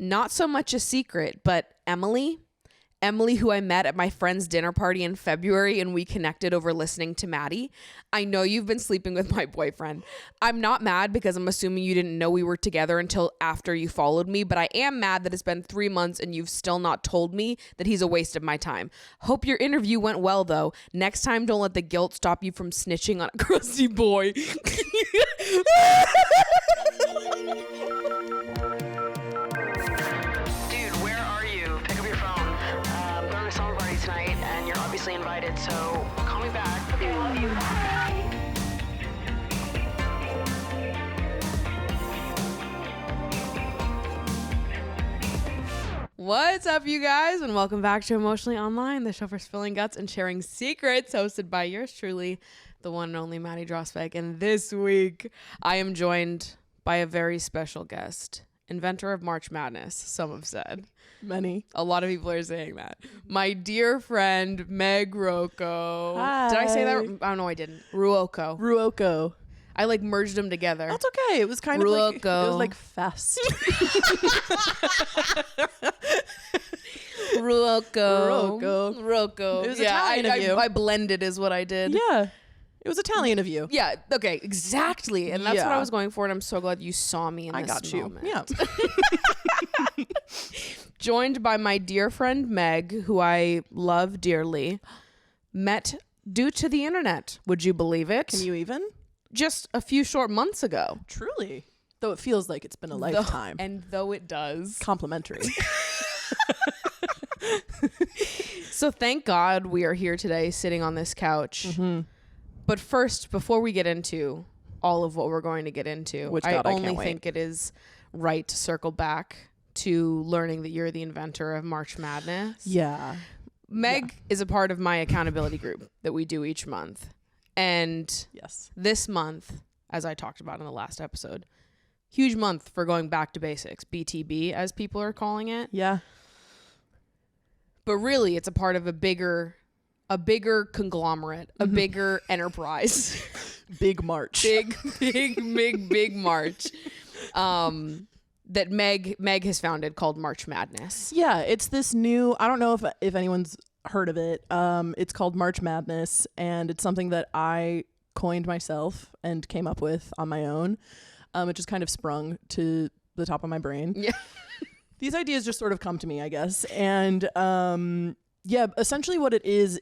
not so much a secret, but Emily, who I met at my friend's dinner party in February and we connected over listening to Maddie. I know you've been sleeping with my boyfriend. I'm not mad because I'm assuming you didn't know we were together until after you followed me, but I am mad that it's been 3 months and you've still not told me that he's a waste of my time. Hope your interview went well though. Next time, don't let the guilt stop you from snitching on a crusty boy. Tonight, and you're obviously invited, so call me back. Okay, love you. Bye. What's up, you guys, and welcome back to Emotionally Online, the show for spilling guts and sharing secrets, hosted by yours truly, the one and only Maddie Drosbeck. And this week, I am joined by a very special guest, inventor of March Madness, some have said. Many. A lot of people are saying that. My dear friend, Meg Ruocco. Hi. Did I say that? Oh, no, I didn't. Ruocco. Ruocco. I like merged them together. That's okay. It was kind of like, it was like fest. Ruocco. It was Italian of you. I blended is what I did. Yeah. It was Italian of you. Yeah. Okay. Exactly. And that's what I was going for. And I'm so glad you saw me in this got you. moment. Yeah. Joined by my dear friend Meg, who I love dearly, met due to the internet. Would you believe it? Can you even? Just a few short months ago. Truly. Though it feels like it's been a lifetime. Though it does. Complimentary. So thank God we are here today sitting on this couch. Mm-hmm. But first, before we get into all of what we're going to get into, Which God, I only can't wait. think it is right to circle back to learning that you're the inventor of March Madness. Yeah. Meg is a part of my accountability group that we do each month. And yes, this month, as I talked about in the last episode, huge month for going back to basics, BTB as people are calling it. Yeah. But really, it's a part of a bigger conglomerate, a bigger enterprise. Big March. Big March. That Meg has founded called March Madness. Yeah, it's this new, I don't know if anyone's heard of it. It's called March Madness, and it's something that I coined myself and came up with on my own. It just kind of sprung to the top of my brain. Yeah. These ideas just sort of come to me, I guess. And yeah, essentially what it is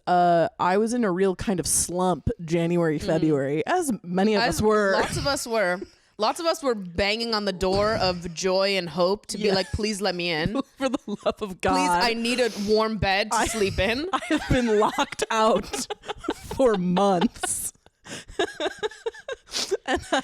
I was in a real kind of slump January, February, as many of us were. Lots of us were. Lots of us were banging on the door of joy and hope to be like, please let me in. For the love of God. Please, I need a warm bed to sleep in. I have been locked out for months. And I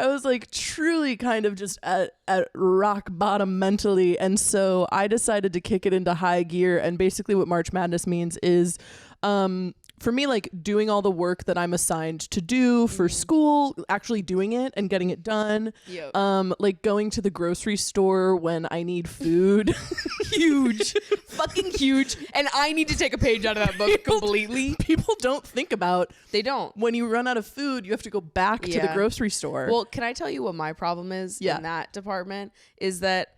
was like truly kind of just at rock bottom mentally. And so I decided to kick it into high gear. And basically what March Madness means is, for me, like doing all the work that I'm assigned to do for school, actually doing it and getting it done. Yep. Like going to the grocery store when I need food. Huge. Fucking huge. And I need to take a page out of that book completely. People don't think about. They don't. When you run out of food, you have to go back to the grocery store. Well, can I tell you what my problem is in that department? Is that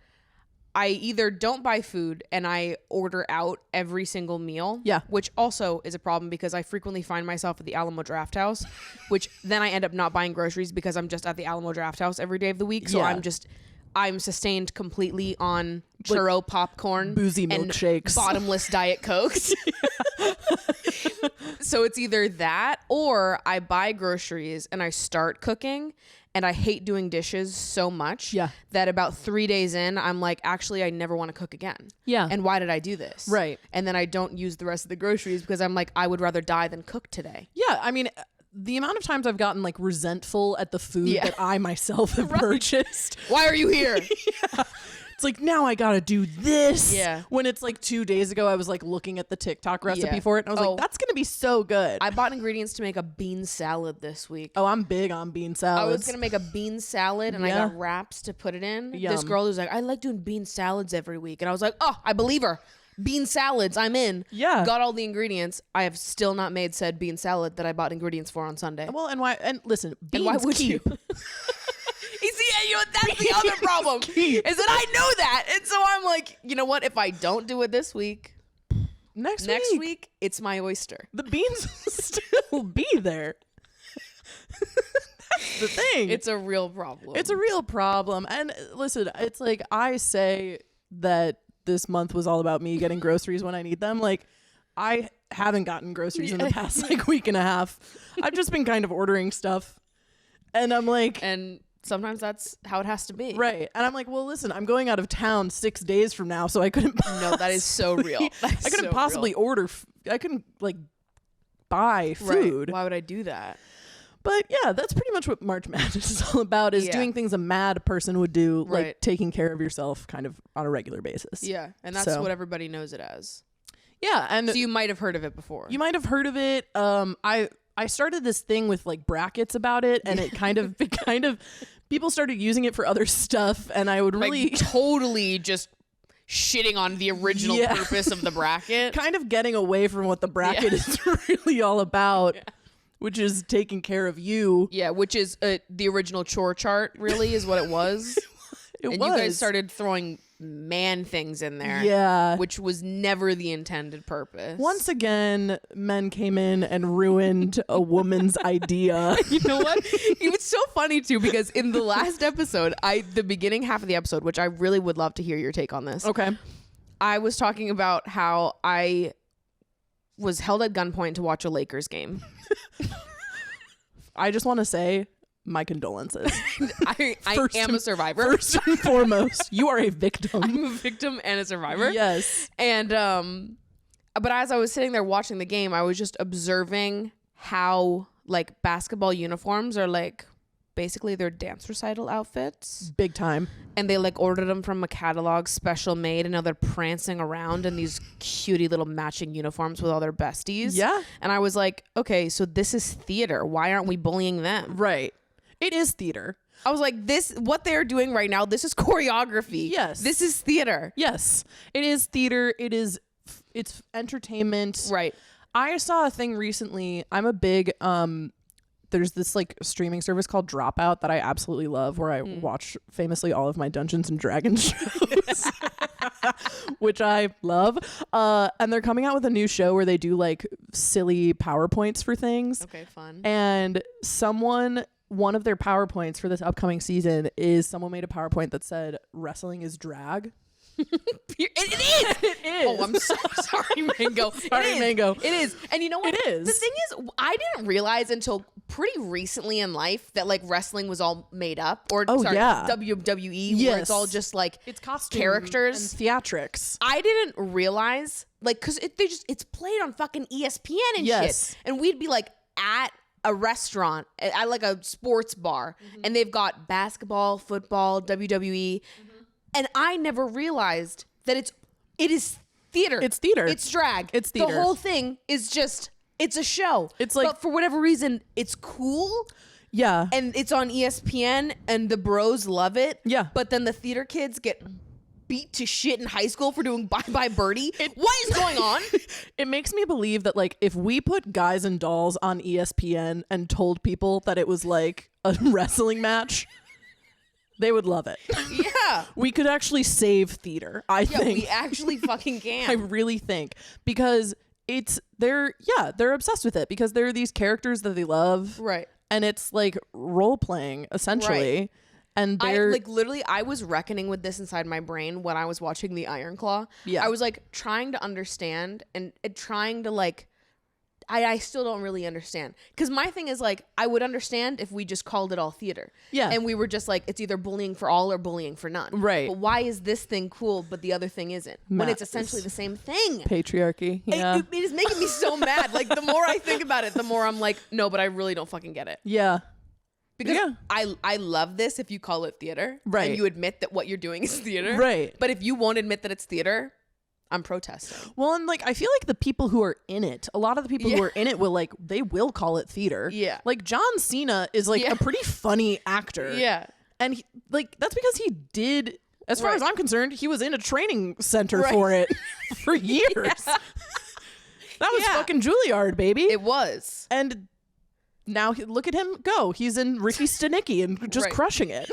I either don't buy food and I order out every single meal. Yeah. Which Which also is a problem because I frequently find myself at the Alamo Draft House, which then I end up not buying groceries because I'm just at the Alamo Draft House every day of the week. So I'm sustained completely on churro popcorn, boozy milkshakes, bottomless Diet Cokes. So it's either that or I buy groceries and I start cooking. And I hate doing dishes so much that about 3 days in, I'm like, actually, I never want to cook again. Yeah. And why did I do this? Right. And then I don't use the rest of the groceries because I'm like, I would rather die than cook today. Yeah. I mean, the amount of times I've gotten like resentful at the food that I myself have purchased. Why are you here? It's like, now I gotta do this. Yeah. When it's like 2 days ago, I was like looking at the TikTok recipe for it. And I was like, that's gonna be so good. I bought ingredients to make a bean salad this week. Oh, I'm big on bean salads. I was gonna make a bean salad and I got wraps to put it in. Yum. This girl was like, I like doing bean salads every week. And I was like, oh, I believe her. Bean salads, I'm in. Yeah. Got all the ingredients. I have still not made said bean salad that I bought ingredients for on Sunday. Well, and why? And listen, beans and why would keep. you? You see, That's the other problem is that I know that. And so I'm like, you know what? If I don't do it this week, next week, it's my oyster. the beans will still be there. That's the thing. It's a real problem. It's a real problem. And listen, it's like I say that this month was all about me getting groceries when I need them. Like, I haven't gotten groceries in the past like week and a half. I've just been kind of ordering stuff. And I'm like, and sometimes that's how it has to be. right. And I'm like, well, listen, I'm going out of town 6 days from now, so I couldn't No, that is so real. I couldn't possibly order. I couldn't like buy food. Right. Why would I do that? But yeah, that's pretty much what March Madness is all about, is doing things a mad person would do, like taking care of yourself kind of on a regular basis. Yeah. And that's what everybody knows it as. Yeah. And so you might have heard of it before. You might have heard of it. I started this thing with like brackets about it, and it kind of people started using it for other stuff, and I would really like, totally just shitting on the original purpose of the bracket. Kind of getting away from what the bracket is really all about. Yeah. Which is taking care of you. Yeah, which is the original chore chart, really, is what it was. You guys started throwing man things in there. Yeah. Which was never the intended purpose. Once again, men came in and ruined a woman's idea. You know what? It was so funny, too, because in the last episode, the beginning half of the episode, which I really would love to hear your take on this. Okay. I was talking about how I was held at gunpoint to watch a Lakers game. I just want to say my condolences. I am a survivor. First and foremost, you are a victim. I'm a victim and a survivor. Yes. And but as I was sitting there watching the game, I was just observing how like basketball uniforms are like basically their dance recital outfits. Big time. And they like ordered them from a catalog special made, and now they're prancing around in these cutie little matching uniforms with all their besties. Yeah. And I was like, okay, so this is theater. Why aren't we bullying them? Right. It is theater. I was like, what they're doing right now, this is choreography. Yes. This is theater. Yes. It is theater. It's entertainment. Right. I saw a thing recently. I'm a big there's this like streaming service called Dropout that I absolutely love, where I watch famously all of my Dungeons and Dragons shows, which I love. And they're coming out with a new show where they do like silly PowerPoints for things. Okay, fun. And one of their PowerPoints for this upcoming season is someone made a PowerPoint that said wrestling is drag. It is. It is. Oh, I'm so sorry, Mango. Mango. It is. And you know what? It is. The thing is, I didn't realize until pretty recently in life that like wrestling was all made up. Or WWE, where it's all just like it's costume characters and theatrics. I didn't realize, like, because it's played on fucking ESPN and shit. And we'd be like at a restaurant, at like a sports bar, and they've got basketball, football, WWE. And I never realized that it is theater. It's theater. It's drag. It's theater. The whole thing is just, it's a show. It's like, but for whatever reason, it's cool. Yeah. And it's on ESPN and the bros love it. Yeah. But then the theater kids get beat to shit in high school for doing Bye Bye Birdie. What is going on? It makes me believe that like if we put Guys and Dolls on ESPN and told people that it was like a wrestling match, they would love it. Yeah. We could actually save theater, I think. We actually fucking can. I really think. Because they're obsessed with it because there are these characters that they love. Right. And it's like role playing, essentially. Right. And they're I was reckoning with this inside my brain when I was watching the Iron Claw. Yeah. I was like trying to understand and trying to like, I still don't really understand. Because my thing is like, I would understand if we just called it all theater. Yeah. And we were just like, it's either bullying for all or bullying for none. Right. But why is this thing cool, but the other thing isn't? When it's essentially the same thing. Patriarchy. Yeah. It is making me so mad. Like the more I think about it, the more I'm like, no, but I really don't fucking get it. Yeah. Because I love this if you call it theater. Right. And you admit that what you're doing is theater. Right. But if you won't admit that it's theater, I'm protesting. Well, and like I feel like the people who are in it, a lot of the people who are in it they will call it theater. Yeah. Like John Cena is like a pretty funny actor. Yeah. And that's because he did, as far as I'm concerned, he was in a training center for it for years. That was fucking Juilliard, baby. It was. And Now look at him go. He's in Ricky Stanicky and just crushing it.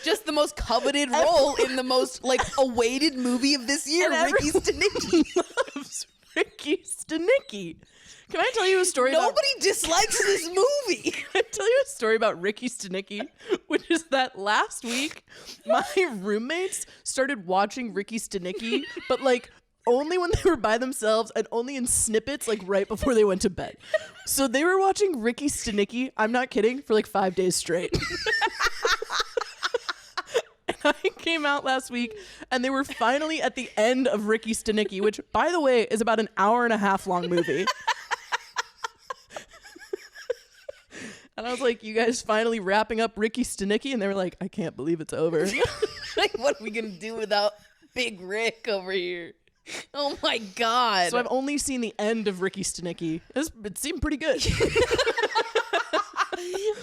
Just the most coveted role in the most like awaited movie of this year. Ricky Stanicky loves Ricky Stanicky. Can I tell you a story? Nobody dislikes this movie. Can I tell you a story about Ricky Stanicky? Which is that last week, my roommates started watching Ricky Stanicky, but like only when they were by themselves and only in snippets, like right before they went to bed. So they were watching Ricky Stanicky, I'm not kidding, for like 5 days straight. I came out last week and they were finally at the end of Ricky Stanicky, which, by the way, is about an hour and a half long movie. And I was like, you guys finally wrapping up Ricky Stanicky? And they were like, I can't believe it's over. Like, what are we going to do without Big Rick over here? Oh my God. So I've only seen the end of Ricky Stanicky. It seemed pretty good.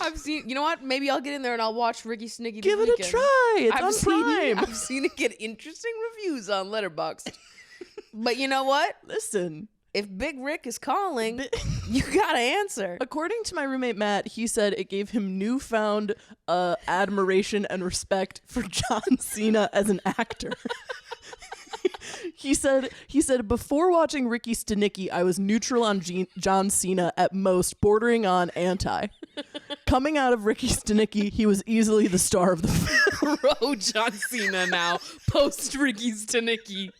I've seen, you know what? Maybe I'll get in there and I'll watch Ricky Stanicky. Give it a try. It's on Prime. I've seen it get interesting reviews on Letterboxd. But you know what? Listen. If Big Rick is calling, you gotta answer. According to my roommate Matt, he said it gave him newfound admiration and respect for John Cena as an actor. He said before watching Ricky Stanicky, I was neutral on John Cena, at most bordering on anti. Coming out of Ricky Stanicky, he was easily the star of the film. Bro, John Cena now post Ricky Stanicky.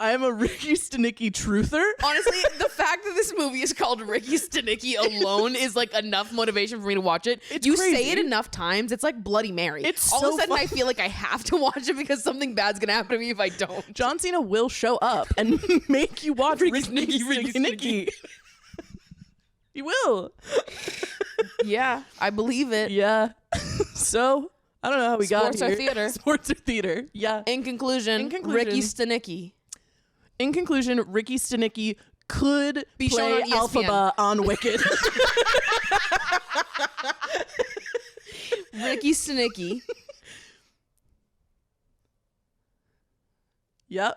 I am a Ricky Stanicky truther. Honestly, the fact that this movie is called Ricky Stanicky alone is like enough motivation for me to watch it. You crazy. Say it enough times, it's like Bloody Mary. It's all so of a sudden fun. I feel like I have to watch it because something bad's gonna happen to me if I don't. John Cena will show up and make you watch Ricky Stanicky. He will. Yeah, I believe it. Yeah. So I don't know how we got Sports here. or theater. Sports or theater. Yeah. In conclusion, Ricky Stanicky. In conclusion, Ricky Stanicky could Be shown play on ESPN. Alphaba on Wicked. Ricky Stanicky. Yep.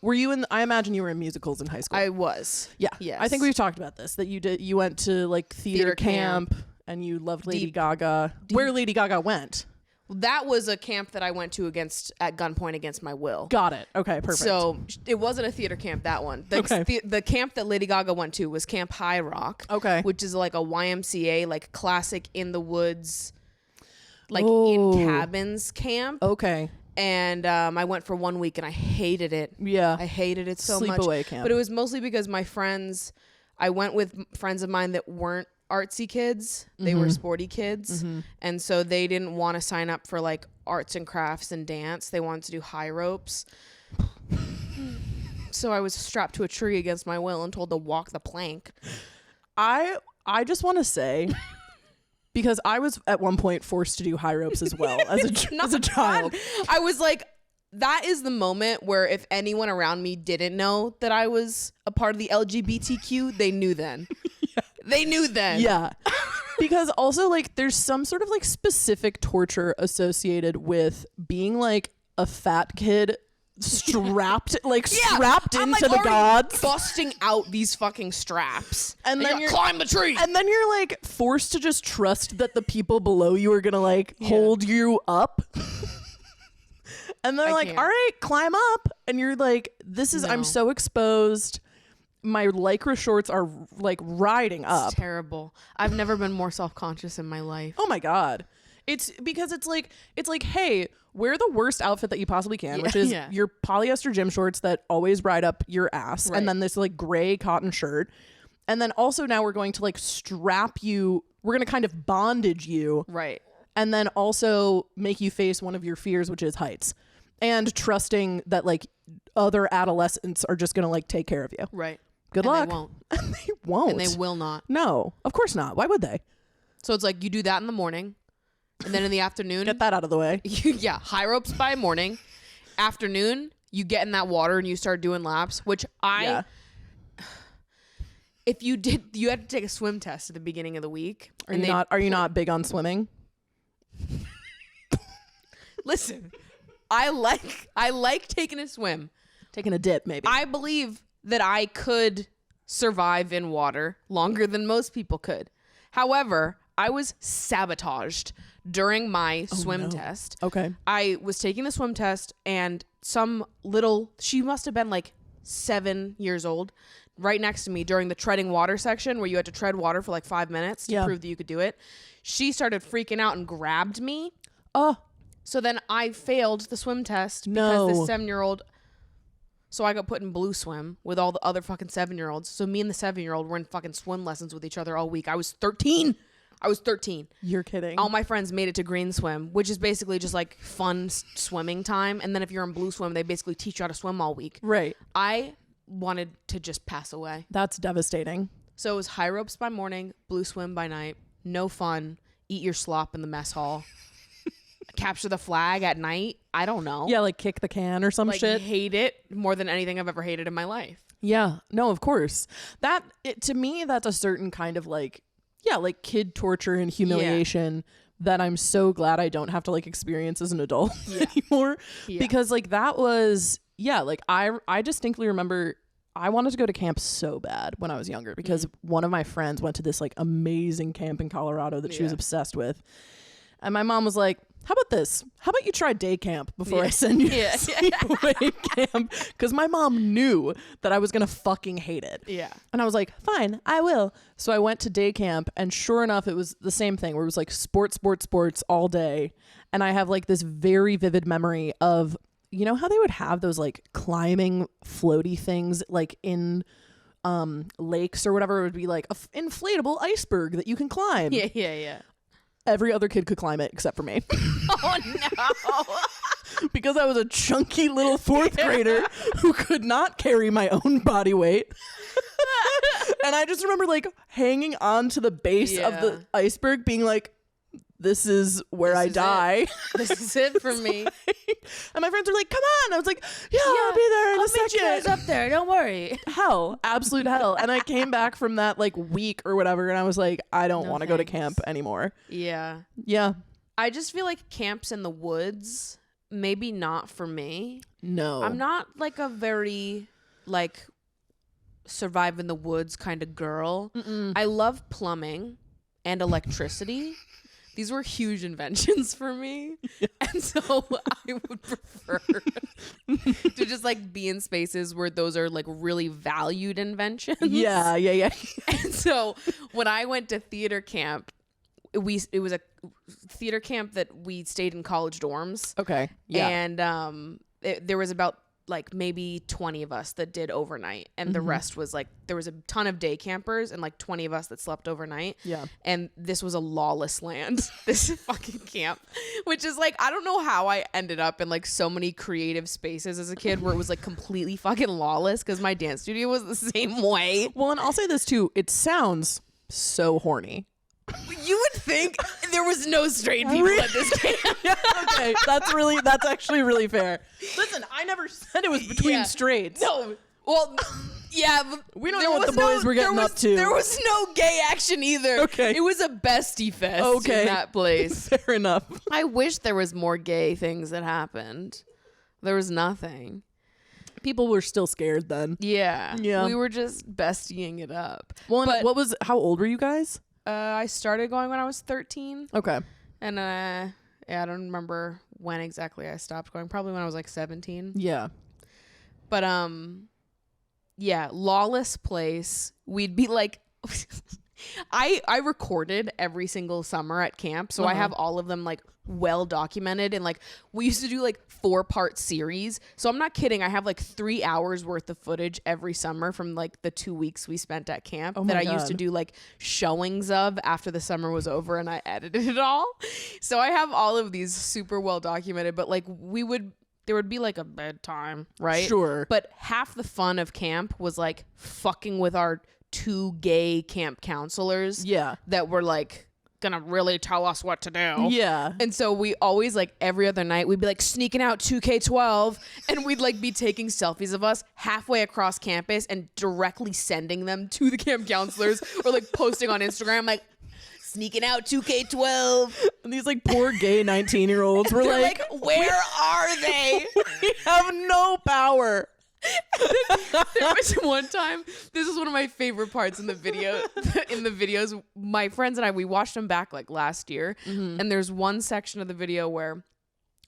Were you in? I imagine you were in musicals in high school. I was. Yeah. Yes. I think we've talked about this. That you did. You went to like theater camp and you loved Lady Gaga. Where Lady Gaga went. That was a camp that I went to at gunpoint against my will. Got it. Okay, perfect. So it wasn't a theater camp, that one. The camp that Lady Gaga went to was Camp High Rock. Okay. Which is like a YMCA, like classic in the woods, like in cabins camp. Okay. And I went for 1 week and I hated it. Yeah. I hated it so much. Sleepaway camp. But it was mostly because I went with friends of mine that weren't artsy kids. They were sporty kids. And so they didn't want to sign up for like arts and crafts and dance. They wanted to do high ropes. So I was strapped to a tree against my will and told to walk the plank. I just want to say, because I was at one point forced to do high ropes as well as a child. I was like, that is the moment where if anyone around me didn't know that I was a part of the LGBTQ, they knew then. Yeah. They knew then. Yeah. Because also like there's some sort of like specific torture associated with being like a fat kid strapped into the gods, busting out these fucking straps, and then you climb the tree, and then you're like forced to just trust that the people below you are gonna like hold you up. And they're like, all right, climb up. And you're like, I'm so exposed. My Lycra shorts are like riding up. It's terrible. I've never been more self-conscious in my life. Oh my God. It's because it's like, hey, wear the worst outfit that you possibly can, which is your polyester gym shorts that always ride up your ass. Right. And then this like gray cotton shirt. And then also now we're going to like strap you. We're going to kind of bondage you. Right. And then also make you face one of your fears, which is heights. And trusting that like other adolescents are just going to like take care of you. Right. Good luck. They won't. They won't. And they will not. No, of course not. Why would they? So it's like you do that in the morning. And then in the afternoon. Get that out of the way. High ropes by morning. Afternoon, you get in that water and you start doing laps, which if you had to take a swim test at the beginning of the week. Are you not big on swimming? Listen, I like taking a swim. Taking a dip, maybe. I believe that I could survive in water longer than most people could. However, I was sabotaged during my swim test. Okay. I was taking the swim test and she must have been like 7 years old, right next to me during the treading water section where you had to tread water for like 5 minutes to prove that you could do it. She started freaking out and grabbed me. Oh. So then I failed the swim test because this 7-year-old... So I got put in blue swim with all the other fucking 7-year-olds. So me and the 7-year-old were in fucking swim lessons with each other all week. I was 13. You're kidding. All my friends made it to green swim, which is basically just like fun swimming time. And then if you're in blue swim, they basically teach you how to swim all week. Right. I wanted to just pass away. That's devastating. So it was high ropes by morning, blue swim by night. No fun. Eat your slop in the mess hall. Capture the flag at night. I don't know. Yeah, like kick the can or some shit. Hate it more than anything I've ever hated in my life. Yeah. No, of course. To me, that's a certain kind of like kid torture and humiliation that I'm so glad I don't have to like experience as an adult anymore. Yeah. Because like that was, like I distinctly remember I wanted to go to camp so bad when I was younger because one of my friends went to this like amazing camp in Colorado that she was obsessed with. And my mom was like, how about this? How about you try day camp before I send you to sleepaway camp? Because my mom knew that I was going to fucking hate it. Yeah. And I was like, fine, I will. So I went to day camp and sure enough, it was the same thing where it was like sports all day. And I have like this very vivid memory of, you know how they would have those like climbing floaty things like in lakes or whatever? It would be like an inflatable iceberg that you can climb. Yeah. Every other kid could climb it except for me. Oh, no. Because I was a chunky little fourth grader who could not carry my own body weight. And I just remember like hanging on to the base of the iceberg being like, this is where I die. This is it for me. And my friends were like, come on. I was like, yeah, I'll be there in a second. Meet you guys up there. Don't worry. Hell, absolute hell. And I came back from that like week or whatever. And I was like, I don't want to go to camp anymore. Yeah. Yeah. I just feel like camps in the woods, maybe not for me. No. I'm not like a very like survive in the woods kind of girl. I love plumbing and electricity. These were huge inventions for me. Yeah. And so I would prefer to just like be in spaces where those are like really valued inventions. Yeah. And so when I went to theater camp, it was a theater camp that we stayed in college dorms. Okay. Yeah. And there was about like maybe 20 of us that did overnight, and the rest was like there was a ton of day campers and like 20 of us that slept overnight. Yeah. And this was a lawless land. This fucking camp, which is like I don't know how I ended up in like so many creative spaces as a kid where it was like completely fucking lawless because my dance studio was the same way. Well, and I'll say this too, it sounds so horny. You would think there was no straight people at this camp. Okay, that's actually really fair. Listen, I never said it was between straights. No, well, yeah, we don't know what the boys were getting up to. There was no gay action either. Okay, it was a bestie fest in that place. Fair enough. I wish there was more gay things that happened. There was nothing. People were still scared then. Yeah, we were just bestieing it up. Well, but how old were you guys? I started going when I was 13. Okay. And I don't remember when exactly I stopped going. Probably when I was like 17. Yeah. But lawless place. We'd be like I recorded every single summer at camp, so I have all of them like well documented, and like we used to do like 4-part series. So I'm not kidding, I have like 3 hours worth of footage every summer from like the 2 weeks we spent at camp that I used to do like showings of after the summer was over, and I edited it all. So I have all of these super well documented, but like there would be like a bedtime, right? Sure. But half the fun of camp was like fucking with our 2 gay camp counselors that were like gonna really tell us what to do. Yeah. And so we always like every other night we'd be like sneaking out 2K12 and we'd like be taking selfies of us halfway across campus and directly sending them to the camp counselors or like posting on Instagram like sneaking out 2K12. And these like poor gay 19-year-olds were They're like, where are they? we have no power. There was one time, this is one of my favorite parts in the video. In the videos, my friends and I, we watched them back like last year. And there's one section of the video where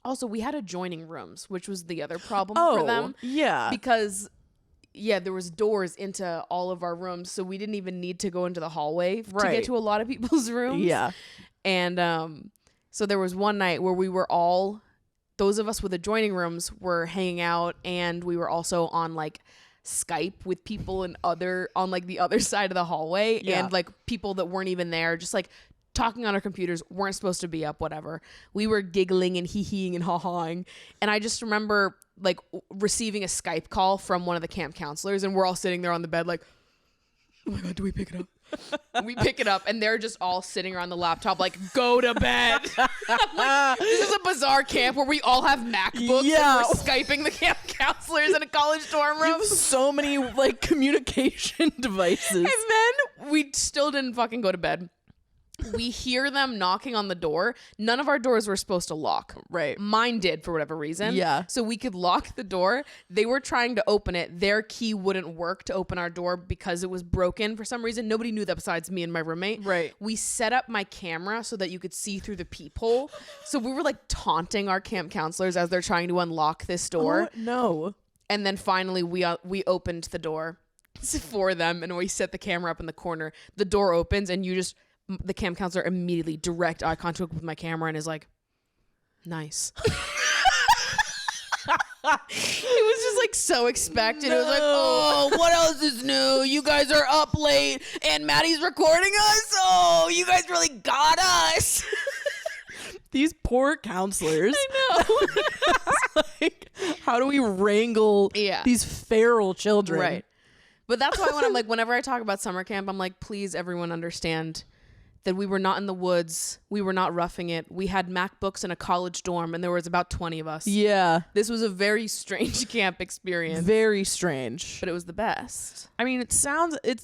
also we had adjoining rooms, which was the other problem for them. Yeah. Because there was doors into all of our rooms, so we didn't even need to go into the hallway to get to a lot of people's rooms. Yeah. And so there was one night where we were all, those of us with adjoining rooms were hanging out, and we were also on like Skype with people on like the other side of the hallway, and like people that weren't even there, just like talking on our computers, weren't supposed to be up, whatever. We were giggling and hee-heeing and ha-haing. And I just remember like receiving a Skype call from one of the camp counselors, and we're all sitting there on the bed like, oh my God, do we pick it up? We pick it up, and they're just all sitting around the laptop like, go to bed. Like, this is a bizarre camp where we all have MacBooks and we're Skyping the camp counselors in a college dorm room. You have so many like communication devices. And then we still didn't fucking go to bed. We hear them knocking on the door. None of our doors were supposed to lock. Right. Mine did for whatever reason. Yeah. So we could lock the door. They were trying to open it. Their key wouldn't work to open our door because it was broken for some reason. Nobody knew that besides me and my roommate. Right. We set up my camera so that you could see through the peephole. So we were like taunting our camp counselors as they're trying to unlock this door. Oh, no. And then finally we opened the door for them, and we set the camera up in the corner. The door opens, and the camp counselor immediately direct eye contact with my camera and is like, nice. It was just like so expected. It was like, oh, what else is new? You guys are up late and Maddie's recording us. Oh, you guys really got us. These poor counselors. I know. It's like, how do we wrangle these feral children? Right. But that's why when I'm like, whenever I talk about summer camp, I'm like, please everyone understand that we were not in the woods. We were not roughing it. We had MacBooks in a college dorm, and there was about 20 of us. Yeah. This was a very strange camp experience. Very strange. But it was the best. I mean, it's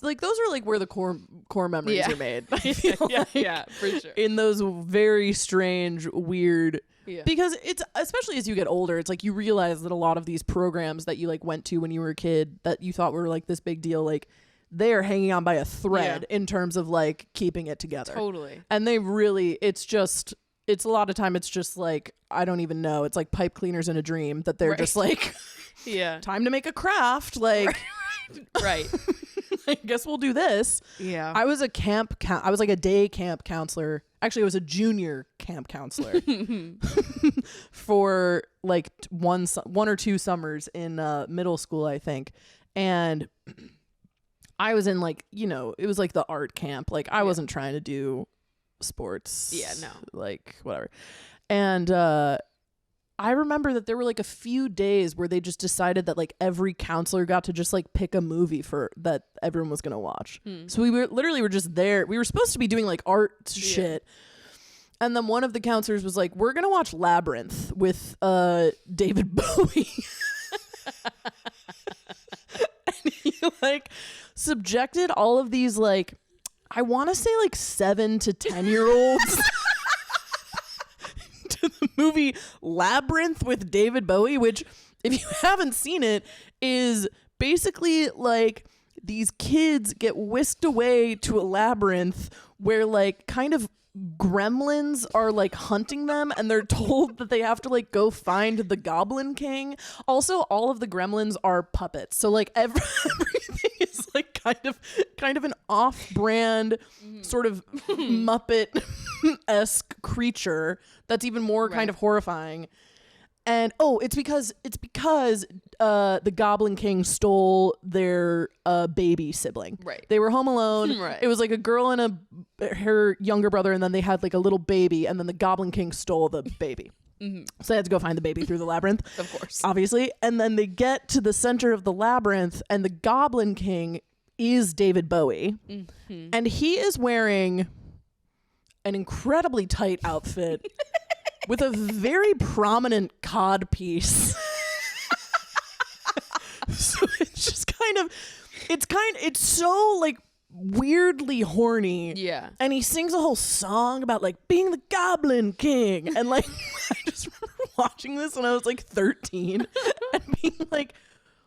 like those are like where the core memories are made. I feel like, for sure. In those very strange, weird. Yeah. Because it's, especially as you get older, it's like you realize that a lot of these programs that you like went to when you were a kid that you thought were like this big deal, like they are hanging on by a thread in terms of like keeping it together. Totally. And they really, it's a lot of time it's just like, I don't even know. It's like pipe cleaners in a dream that they're just like, time to make a craft. Like, right. I guess we'll do this. Yeah. I was I was like a day camp counselor. Actually, I was a junior camp counselor for like one or two summers in middle school, I think. And I was in like, it was like the art camp. Like I wasn't trying to do sports. Yeah, no. Like whatever. And I remember that there were like a few days where they just decided that like every counselor got to just like pick a movie that everyone was going to watch. So we were just there. We were supposed to be doing like art shit. And then one of the counselors was like, we're going to watch Labyrinth with David Bowie. And he like subjected all of these like, I want to say like 7 to 10-year-olds to the movie Labyrinth with David Bowie, which if you haven't seen it is basically like these kids get whisked away to a labyrinth where like kind of gremlins are like hunting them, and they're told that they have to like go find the Goblin King. Also, all of the gremlins are puppets, so like everything is like kind of an off-brand sort of Muppet-esque creature that's even more kind of horrifying. And it's because the Goblin King stole their baby sibling. Right. They were home alone. Right. It was like a girl and her younger brother, and then they had like a little baby, and then the Goblin King stole the baby. So they had to go find the baby through the labyrinth. Of course. Obviously. And then they get to the center of the labyrinth, and the Goblin King is David Bowie. And he is wearing an incredibly tight outfit with a very prominent cod piece. So it's just it's so like weirdly horny. Yeah. And he sings a whole song about like being the Goblin King. And like, I just remember watching this when I was like 13 and being like,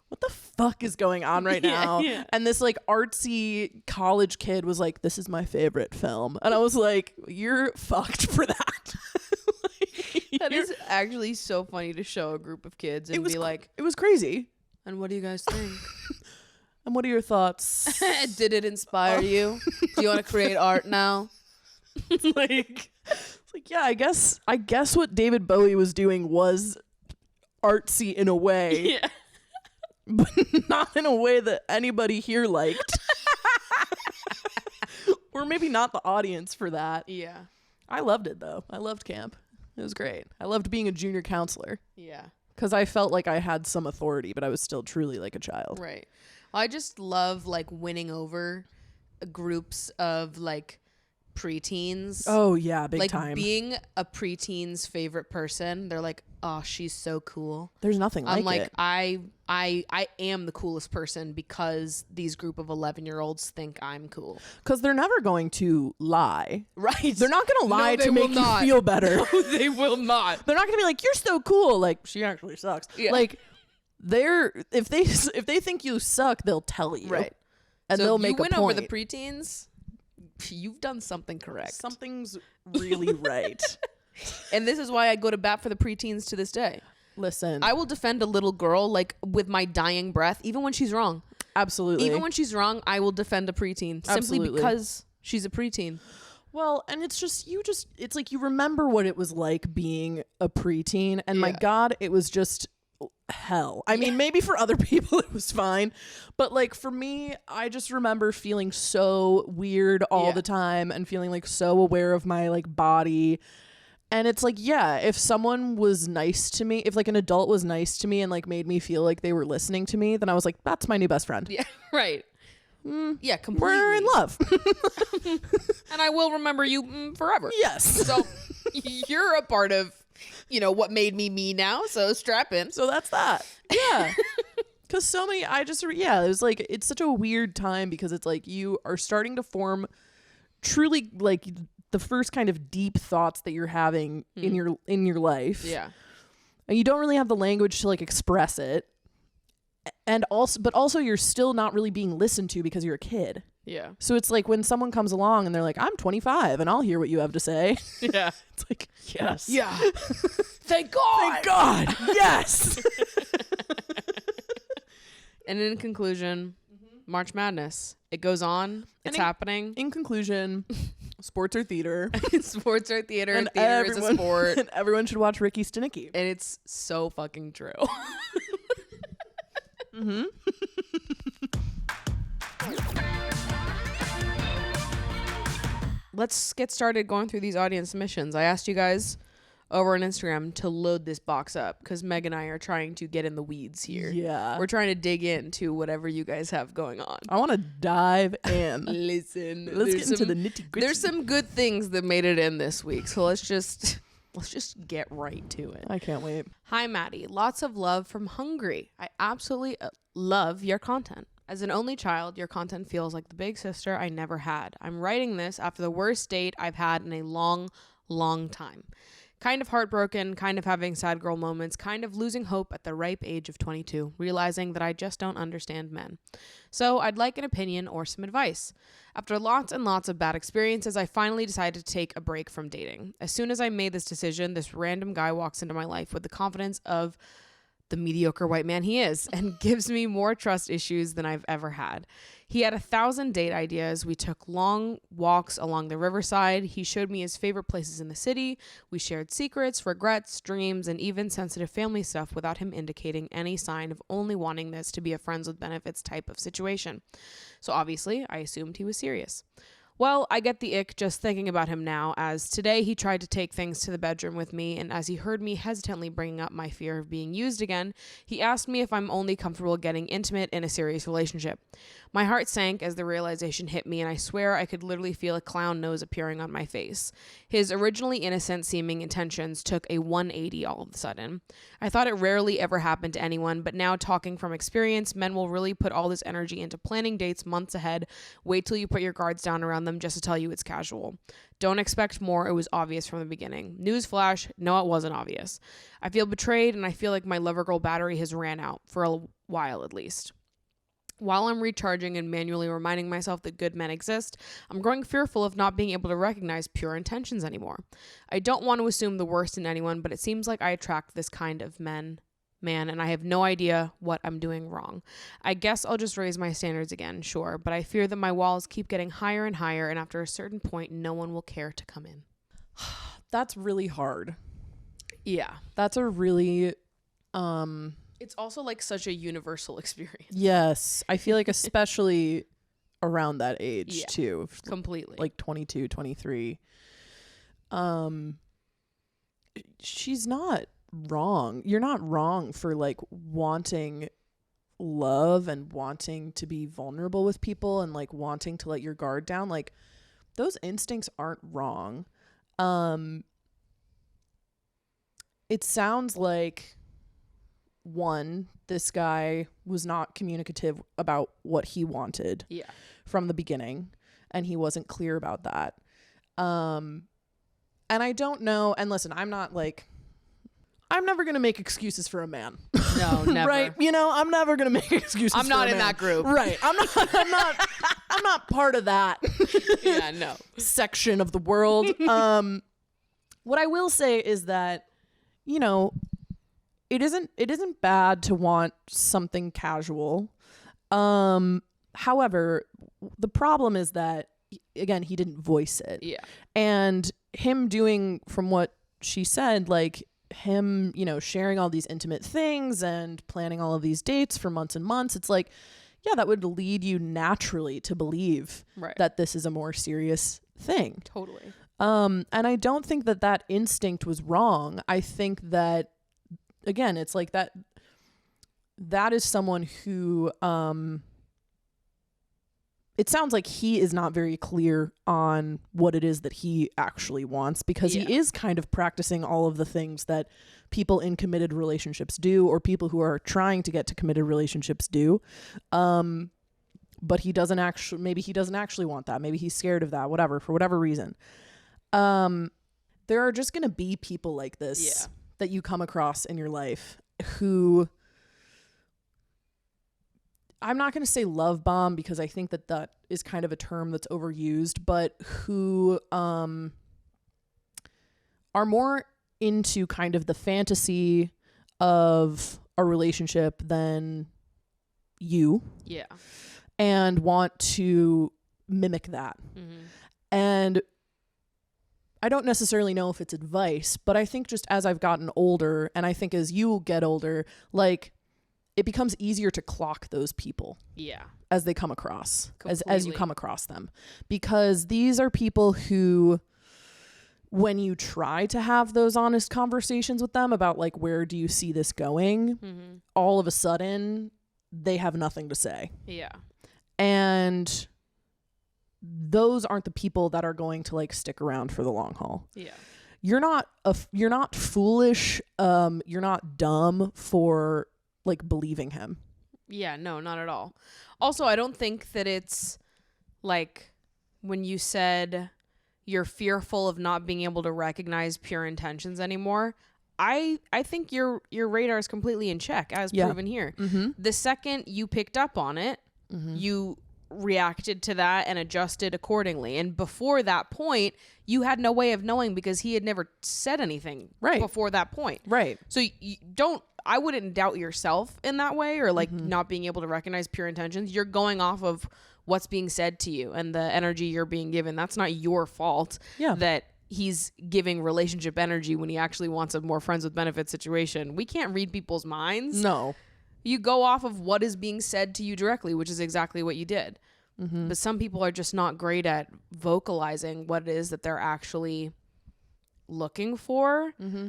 what the fuck is going on right now? Yeah. And this like artsy college kid was like, this is my favorite film. And I was like, you're fucked for that. That is actually so funny to show a group of kids and be like, it was crazy. and what do you guys think? And what are your thoughts? Did it inspire you? Do you want to create art now? Like, it's like, yeah, I guess what David Bowie was doing was artsy in a way. Yeah. But not in a way that anybody here liked. Or maybe not the audience for that. Yeah. I loved it, though. I loved camp. It was great. I loved being a junior counselor. Yeah. Because I felt like I had some authority, but I was still truly like a child. Right. I just love like winning over groups of like preteens. Oh, yeah, big like time. being a preteen's favorite person. They're like, oh, she's so cool. There's nothing like it. I'm like, I am the coolest person because these group of 11-year-olds think I'm cool. Because they're never going to lie. Right. They're not going to lie they to will make not. you feel better. No, they will not. They're not going to be like, you're so cool. Like, she actually sucks. Yeah. Like, if they think you suck, they'll tell you. Right. And So they'll if make you win a point. over the preteens, you've done something correct. Something's really right. And this is why I go to bat for the preteens to this day. Listen. I will defend a little girl like with my dying breath, even when she's wrong. Absolutely. Even when she's wrong, I will defend a preteen simply Absolutely. because she's a preteen. Well, and it's just, it's like you remember what it was like being a preteen. And my Yeah. God, it was just hell. I mean, maybe for other people it was fine. But like for me, I just remember feeling so weird all Yeah. the time and feeling like so aware of my like body. And it's like, yeah, if someone was nice to me, if like an adult was nice to me and like made me feel like they were listening to me, then I was like, that's my new best friend. Yeah, right. Yeah, completely. We're in love. And I will remember you forever. Yes. So you're a part of, what made me now. So strap in. So that's that. Yeah. Because so many, it was like, it's such a weird time because it's like you are starting to form truly like the first kind of deep thoughts that you're having in your life. Yeah. And you don't really have the language to like express it. And also you're still not really being listened to because you're a kid. Yeah. So it's like when someone comes along and they're like, I'm 25 and I'll hear what you have to say. Yeah. It's like, yes. Yeah. Thank God. Thank God. Yes. And in conclusion, March Madness. It goes on. It's happening. In conclusion, sports are theater. Sports are theater. And Theater is a sport. And everyone should watch Ricky Stanicky. And it's so fucking true. Mm-hmm. Let's get started going through these audience submissions. I asked you guys over on Instagram to load this box up because Meg and I are trying to get in the weeds here. Yeah. We're trying to dig into whatever you guys have going on. I want to dive in. Listen, Let's get into the nitty gritty. There's some good things that made it in this week, so let's just get right to it. I can't wait. Hi, Maddie. Lots of love from Hungary. I absolutely love your content. As an only child, your content feels like the big sister I never had. I'm writing this after the worst date I've had in a long, long time. Kind of heartbroken, kind of having sad girl moments, kind of losing hope at the ripe age of 22, realizing that I just don't understand men. So I'd like an opinion or some advice. After lots and lots of bad experiences, I finally decided to take a break from dating. As soon as I made this decision, this random guy walks into my life with the confidence of the mediocre white man he is and gives me more trust issues than I've ever had. He had 1,000 date ideas. We took long walks along the riverside. He showed me his favorite places in the city. We shared secrets, regrets, dreams, and even sensitive family stuff without him indicating any sign of only wanting this to be a friends with benefits type of situation. So obviously, I assumed he was serious. Well, I get the ick just thinking about him now, as today he tried to take things to the bedroom with me, and as he heard me hesitantly bringing up my fear of being used again, he asked me if I'm only comfortable getting intimate in a serious relationship. My heart sank as the realization hit me, and I swear I could literally feel a clown nose appearing on my face. His originally innocent seeming intentions took a 180 all of a sudden. I thought it rarely ever happened to anyone, but now talking from experience, men will really put all this energy into planning dates months ahead. Wait till you put your guards down around them just to tell you it's casual. Don't expect more. It was obvious from the beginning. Newsflash, no, it wasn't obvious. I feel betrayed, and I feel like my lover girl battery has ran out, for a while at least. While I'm recharging and manually reminding myself that good men exist, I'm growing fearful of not being able to recognize pure intentions anymore. I don't want to assume the worst in anyone, but it seems like I attract this kind of man, and I have no idea what I'm doing wrong. I guess I'll just raise my standards again, sure, but I fear that my walls keep getting higher and higher, and after a certain point, no one will care to come in. That's really hard. Yeah. That's a really It's also like such a universal experience. yes, I feel like especially around that age Yeah, too. Completely. Like 22, 23. She's not wrong. You're not wrong for like wanting love and wanting to be vulnerable with people and like wanting to let your guard down. Like those instincts aren't wrong. It sounds like one, this guy was not communicative about what he wanted from the beginning, and he wasn't clear about that. And I don't know, and listen, I'm never going to make excuses for a man. No, never. Right? You know, I'm never going to make excuses I'm for not a in man. that group. Right. I'm not part of that. Yeah, no. Section of the world. What I will say is that, you know, it isn't bad to want something casual. However, the problem is that, again, he didn't voice it. Yeah. And him doing, from what she said, like him, you know, sharing all these intimate things and planning all of these dates for months and months, it's like, yeah, that would lead you naturally to believe that this is a more serious thing. Totally. And I don't think that instinct was wrong. I think that, again, it's like that is someone who, it sounds like he is not very clear on what it is that he actually wants, because he is kind of practicing all of the things that people in committed relationships do, or people who are trying to get to committed relationships do. But he doesn't actually want that. Maybe he's scared of that, whatever, for whatever reason. There are just going to be people like this that you come across in your life who, I'm not going to say love bomb, because I think that is kind of a term that's overused, but who are more into kind of the fantasy of a relationship than you. Yeah. And want to mimic that. Mm-hmm. And I don't necessarily know if it's advice, but I think just as I've gotten older, and I think as you get older, like, it becomes easier to clock those people. Yeah. As they come across, as you come across them, because these are people who, when you try to have those honest conversations with them about like, where do you see this going? Mm-hmm. All of a sudden they have nothing to say. Yeah. And those aren't the people that are going to like stick around for the long haul. Yeah. You're not foolish. You're not dumb for like believing him. Yeah, no, not at all. Also, I don't think that it's like when you said you're fearful of not being able to recognize pure intentions anymore. I think your radar is completely in check, as proven here. Mm-hmm. The second you picked up on it, mm-hmm. you reacted to that and adjusted accordingly. And before that point, you had no way of knowing, because he had never said anything before that point. Right. So I wouldn't doubt yourself in that way, or like mm-hmm. not being able to recognize pure intentions. You're going off of what's being said to you and the energy you're being given. That's not your fault that he's giving relationship energy when he actually wants a more friends with benefits situation. We can't read people's minds. No. You go off of what is being said to you directly, which is exactly what you did. Mm-hmm. But some people are just not great at vocalizing what it is that they're actually looking for. Mm-hmm.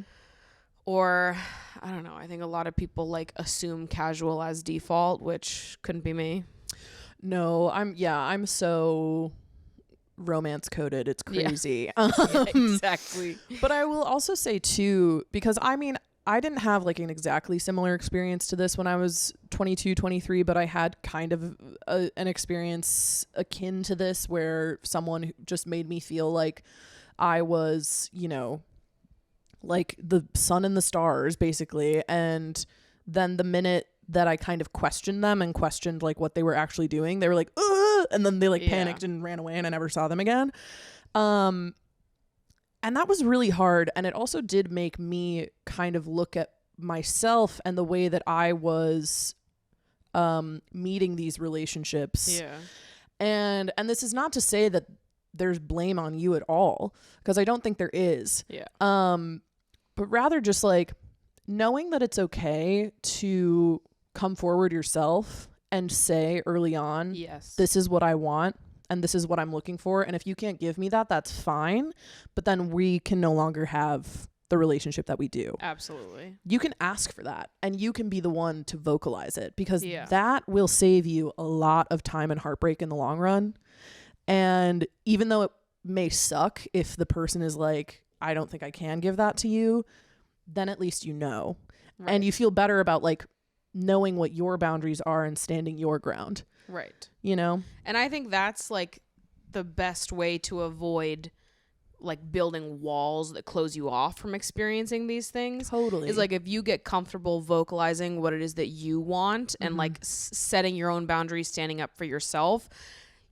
Or, I don't know, I think a lot of people like assume casual as default, which couldn't be me. No, I'm so romance coded. It's crazy. Yeah, exactly. But I will also say too, because I mean, I didn't have like an exactly similar experience to this when I was 22, 23, but I had kind of an experience akin to this where someone who just made me feel like I was, you know, like the sun and the stars basically. And then the minute that I kind of questioned them and questioned like what they were actually doing, they were like, ugh! And then they like panicked and ran away and I never saw them again. And that was really hard. And it also did make me kind of look at myself and the way that I was meeting these relationships. Yeah. And this is not to say that there's blame on you at all, because I don't think there is. Yeah. But rather just like knowing that it's okay to come forward yourself and say early on, yes, this is what I want and this is what I'm looking for. And if you can't give me that, that's fine. But then we can no longer have the relationship that we do. Absolutely. You can ask for that and you can be the one to vocalize it, because that will save you a lot of time and heartbreak in the long run. And even though it may suck if the person is like, I don't think I can give that to you, then at least you know. Right. And you feel better about like knowing what your boundaries are and standing your ground. Right. You know? And I think that's like the best way to avoid like building walls that close you off from experiencing these things. Totally. Is like if you get comfortable vocalizing what it is that you want and like setting your own boundaries, standing up for yourself,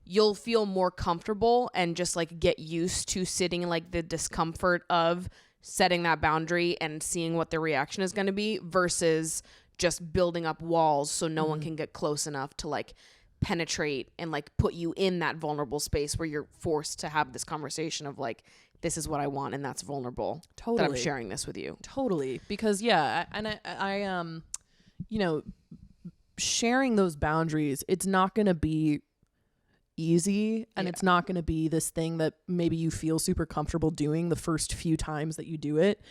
you'll feel more comfortable and just like get used to sitting in like the discomfort of setting that boundary and seeing what the reaction is going to be versus just building up walls so no one can get close enough to like penetrate and like put you in that vulnerable space where you're forced to have this conversation of like, this is what I want and that's vulnerable. Totally. That I'm sharing this with you. Totally. Because I you know, sharing those boundaries, it's not going to be easy and it's not going to be this thing that maybe you feel super comfortable doing the first few times that you do it.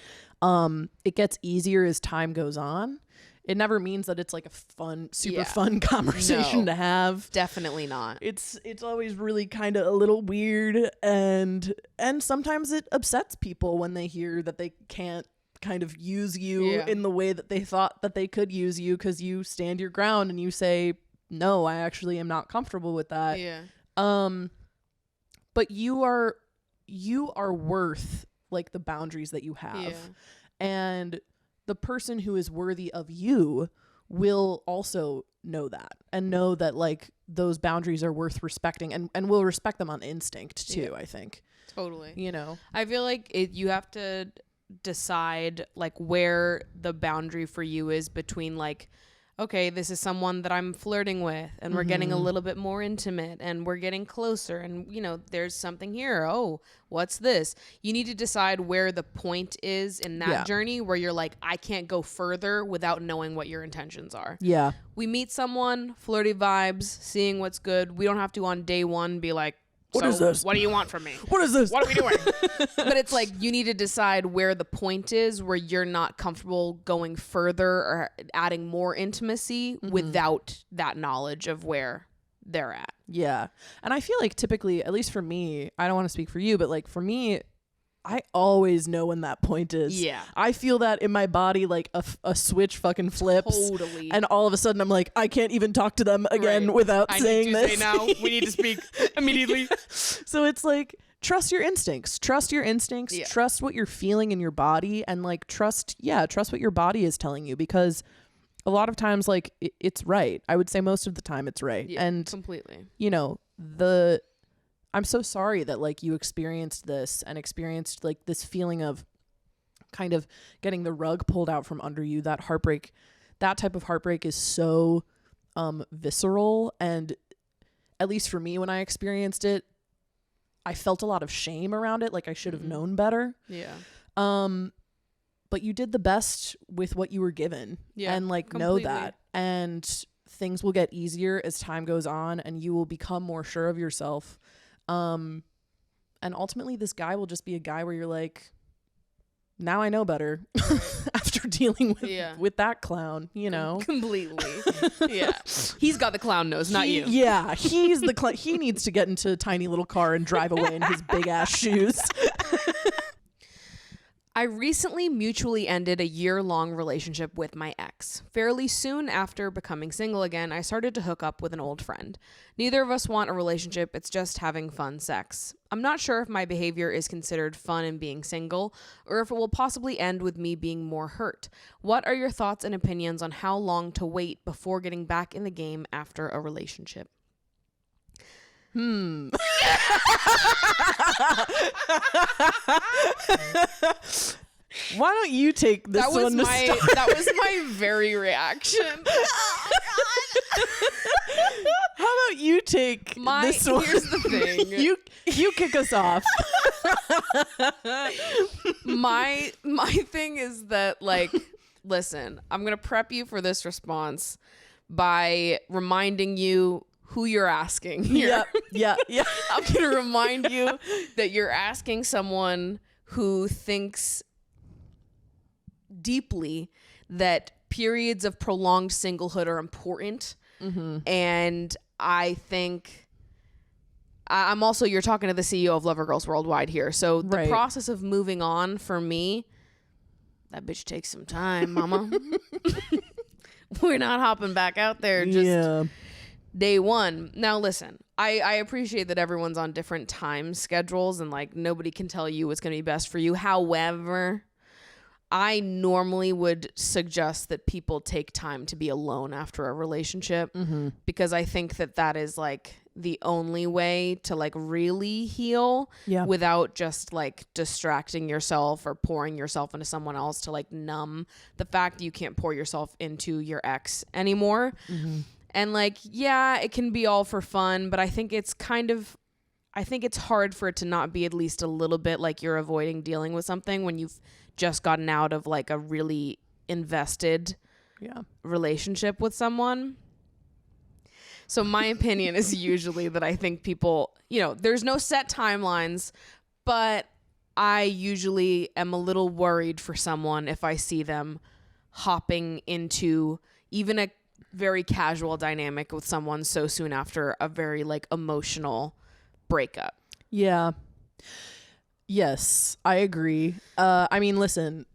It gets easier as time goes on. It never means that it's like a fun, super fun conversation to have. Definitely not. It's always really kind of a little weird, and sometimes it upsets people when they hear that they can't kind of use you in the way that they thought that they could use you, because you stand your ground and you say, no, I actually am not comfortable with that. Yeah. But you are worth like the boundaries that you have. Yeah. And the person who is worthy of you will also know that and know that like those boundaries are worth respecting, and will respect them on instinct too. I think. Totally. You know, I feel like you have to decide like where the boundary for you is between like, okay, this is someone that I'm flirting with and we're getting a little bit more intimate and we're getting closer and, you know, there's something here. Oh, what's this? You need to decide where the point is in that journey where you're like, I can't go further without knowing what your intentions are. Yeah. We meet someone, flirty vibes, seeing what's good. We don't have to on day one be like, what is this? What do you want from me? What is this? What are we doing? But it's like you need to decide where the point is where you're not comfortable going further or adding more intimacy without that knowledge of where they're at. Yeah. And I feel like typically, at least for me, I don't want to speak for you, but like for me, I always know when that point is. Yeah. I feel that in my body, like a switch fucking flips. Totally. And all of a sudden I'm like, I can't even talk to them again without saying this. I need to say now. We need to speak immediately. So it's like, trust your instincts. Trust your instincts. Yeah. Trust what you're feeling in your body, and like trust what your body is telling you, because a lot of times like it's right. I would say most of the time it's right. Yeah, and completely. You know, I'm so sorry that like you experienced this and experienced like this feeling of kind of getting the rug pulled out from under you. That heartbreak, that type of heartbreak is so visceral. And at least for me, when I experienced it, I felt a lot of shame around it. Like I should have known better. Yeah. But you did the best with what you were given. Yeah. And like completely. Know that. And things will get easier as time goes on and you will become more sure of yourself. And ultimately this guy will just be a guy where you're like, now I know better after dealing with that clown, you know. Completely. Yeah. He's got the clown nose, not you. Yeah, he's the clown. He needs to get into a tiny little car and drive away in his big ass shoes. I recently mutually ended a year-long relationship with my ex. Fairly soon after becoming single again, I started to hook up with an old friend. Neither of us want a relationship, it's just having fun sex. I'm not sure if my behavior is considered fun in being single, or if it will possibly end with me being more hurt. What are your thoughts and opinions on how long to wait before getting back in the game after a relationship? Why don't you take this one to start? That was my very reaction. How about you take this one? Here's the thing. You kick us off. My thing is that, like, listen, I'm gonna prep you for this response by reminding you who you're asking here. Yeah. I'm going to remind you that you're asking someone who thinks deeply that periods of prolonged singlehood are important. Mm-hmm. And I think I'm also, you're talking to the CEO of Lover Girls Worldwide here. So the process of moving on for me, that bitch takes some time, mama. We're not hopping back out there just day one. Now listen, I appreciate that everyone's on different time schedules and like nobody can tell you what's going to be best for you. However, I normally would suggest that people take time to be alone after a relationship, because I think that that is like the only way to like really heal without just like distracting yourself or pouring yourself into someone else to like numb the fact that you can't pour yourself into your ex anymore. And like, yeah, it can be all for fun, but I think it's hard for it to not be at least a little bit like you're avoiding dealing with something when you've just gotten out of like a really invested relationship with someone. So my opinion is usually that I think people, you know, there's no set timelines, but I usually am a little worried for someone if I see them hopping into even a very casual dynamic with someone so soon after a very like emotional breakup. Yeah. Yes, I agree. I mean, listen,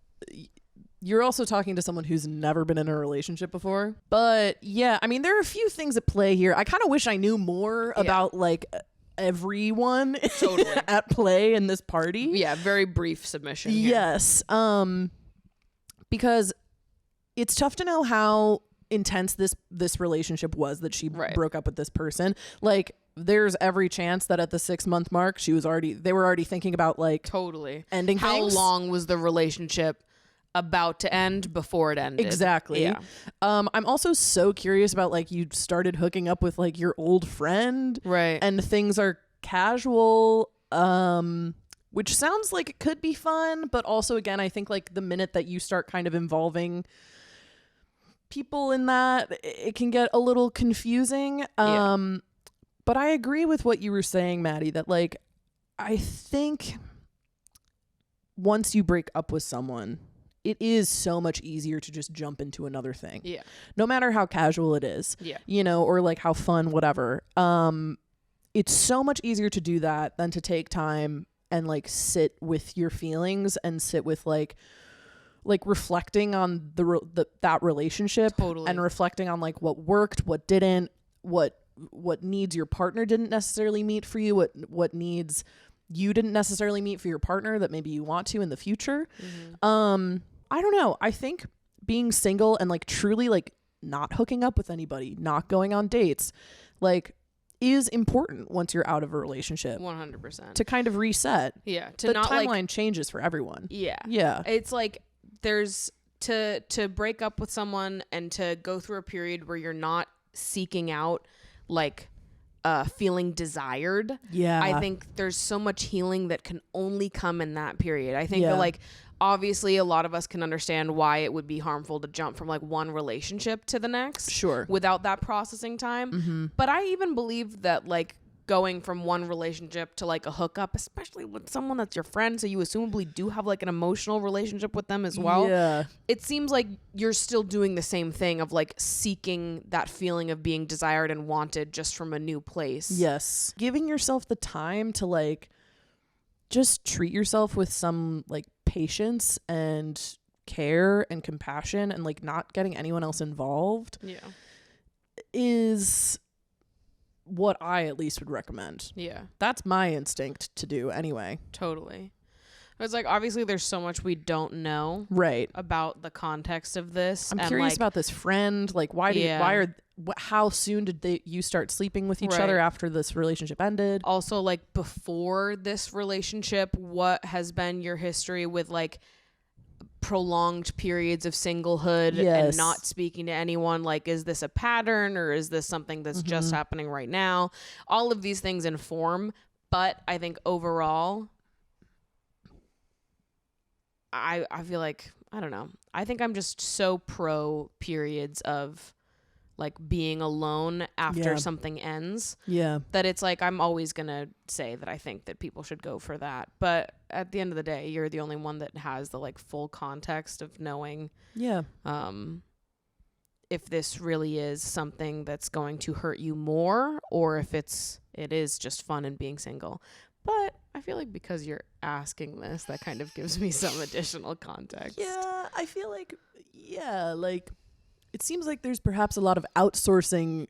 you're also talking to someone who's never been in a relationship before. But yeah, I mean, there are a few things at play here. I kind of wish I knew more about like everyone at play in this party. Yeah, very brief submission here. Yes. Because it's tough to know how intense this relationship was that she broke up with this person. Like, there's every chance that at the 6-month mark they were already thinking about like ending how things. long was the relationship about to end before it ended? Exactly. Yeah. I'm also so curious about like you started hooking up with like your old friend, right? And things are casual, which sounds like it could be fun, but also again, I think like the minute that you start kind of involving people in that, it can get a little confusing. But I agree with what you were saying, Maddie, that like I think once you break up with someone, it is so much easier to just jump into another thing. Yeah. No matter how casual it is. Yeah. You know, or like how fun, whatever. It's so much easier to do that than to take time and like sit with your feelings and sit with like reflecting on that relationship and reflecting on like what worked, what didn't, what needs your partner didn't necessarily meet for you, what needs you didn't necessarily meet for your partner that maybe you want to in the future. I don't know. I think being single and like truly like not hooking up with anybody, not going on dates, like is important once you're out of a relationship. 100%. To kind of reset. Yeah. The timeline changes for everyone. Yeah. Yeah. It's like there's to break up with someone and to go through a period where you're not seeking out like feeling desired. Yeah. I think there's so much healing that can only come in that period. I think that like obviously a lot of us can understand why it would be harmful to jump from like one relationship to the next. Sure. Without that processing time. But I even believe that like going from one relationship to like a hookup, especially with someone that's your friend, so you assumably do have like an emotional relationship with them as well. Yeah. It seems like you're still doing the same thing of like seeking that feeling of being desired and wanted just from a new place. Yes. Giving yourself the time to like just treat yourself with some like patience and care and compassion and like not getting anyone else involved is what I at least would recommend. Yeah. That's my instinct to do anyway. Totally. It's like, obviously there's so much we don't know about the context of this. I'm curious about this friend. Like, how soon did you start sleeping with each other after this relationship ended? Also, like, before this relationship, what has been your history with like prolonged periods of singlehood and not speaking to anyone? Like, is this a pattern or is this something that's just happening right now? All of these things inform, but I think overall, I feel like, I don't know. I think I'm just so pro periods of like being alone after something ends. Yeah. That it's like, I'm always going to say that I think that people should go for that. But at the end of the day, you're the only one that has the like full context of knowing if this really is something that's going to hurt you more or if it is just fun and being single. But I feel like because you're asking this, that kind of gives me some additional context. Yeah, I feel like, like it seems like there's perhaps a lot of outsourcing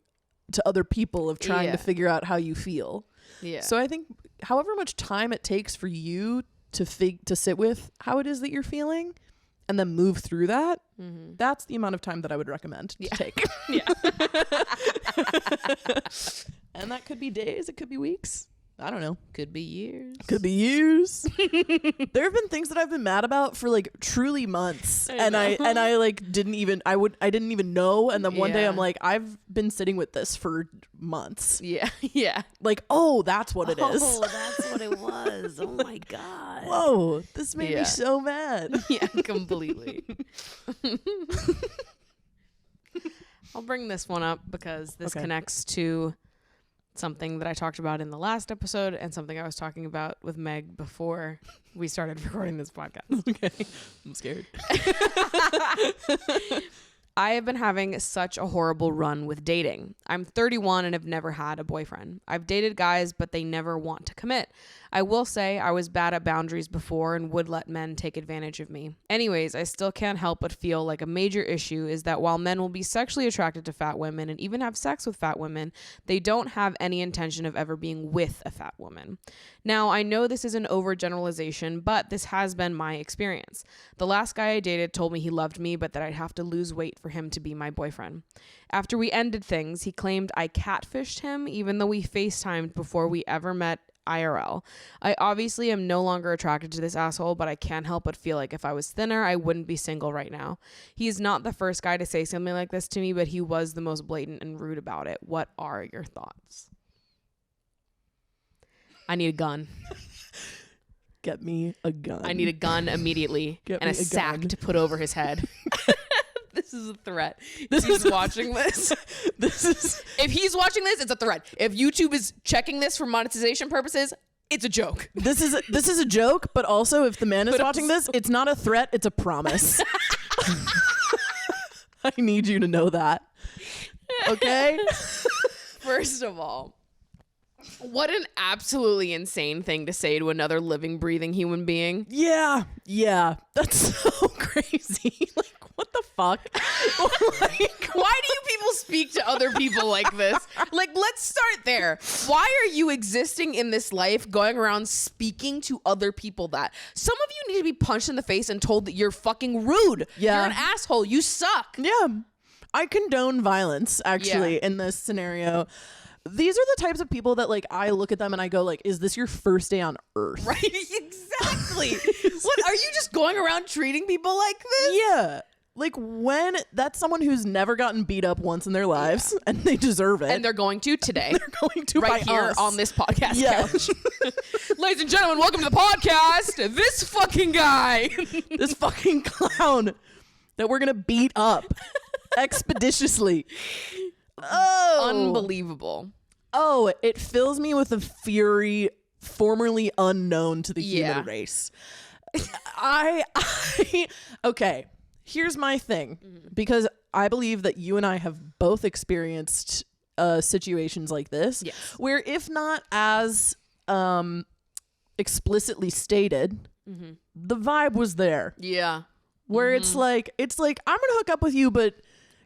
to other people of trying to figure out how you feel. Yeah. So I think however much time it takes for you to sit with how it is that you're feeling and then move through that, that's the amount of time that I would recommend to take. And that could be days, it could be weeks. I don't know. Could be years. Could be years. There have been things that I've been mad about for like truly months. I like didn't even know. And then one day I'm like, I've been sitting with this for months. Yeah. Yeah. Like, oh, that's what it is. Oh, that's what it was. Oh my God. Whoa. This made me so mad. Yeah, completely. I'll bring this one up because this connects to something that I talked about in the last episode and something I was talking about with Meg before we started recording this podcast. Okay. I'm scared. I have been having such a horrible run with dating. I'm 31 and have never had a boyfriend. I've dated guys, but they never want to commit. I will say I was bad at boundaries before and would let men take advantage of me. Anyways, I still can't help but feel like a major issue is that while men will be sexually attracted to fat women and even have sex with fat women, they don't have any intention of ever being with a fat woman. Now, I know this is an overgeneralization, but this has been my experience. The last guy I dated told me he loved me, but that I'd have to lose weight for him to be my boyfriend. After we ended things, he claimed I catfished him, even though we FaceTimed before we ever met IRL. I obviously am no longer attracted to this asshole, but I can't help but feel like if I was thinner, I wouldn't be single right now. He's not the first guy to say something like this to me, but he was the most blatant and rude about it. What are your thoughts? I need a gun. Get me a gun. I need a gun immediately and a sack to put over his head. This is a threat. If he's watching this. If he's watching this, it's a threat. If YouTube is checking this for monetization purposes, it's a joke. This is a joke, but also if the man is watching this, it's not a threat, it's a promise. I need you to know that. Okay? First of all, what an absolutely insane thing to say to another living, breathing human being. Yeah. That's so crazy. Like, what the fuck? Like, why do you people speak to other people like this? Like, let's start there. Why are you existing in this life going around speaking to other people that? Some of you need to be punched in the face and told that you're fucking rude. Yeah. You're an asshole. You suck. Yeah. I condone violence, actually, in this scenario. These are the types of people that, like, I look at them and I go, like, is this your first day on earth? Right, exactly. What, are you just going around treating people like this? Yeah. Like, when that's someone who's never gotten beat up once in their lives and they deserve it. And they're going to today. They're going to right by here us. on this podcast couch. Ladies and gentlemen, welcome to the podcast. This fucking guy. This fucking clown that we're going to beat up expeditiously. Oh, unbelievable. Oh, it fills me with a fury formerly unknown to the human race. I okay, here's my thing, because I believe that you and I have both experienced situations like this, where if not as explicitly stated, the vibe was there. Yeah. Where it's like I'm gonna hook up with you, but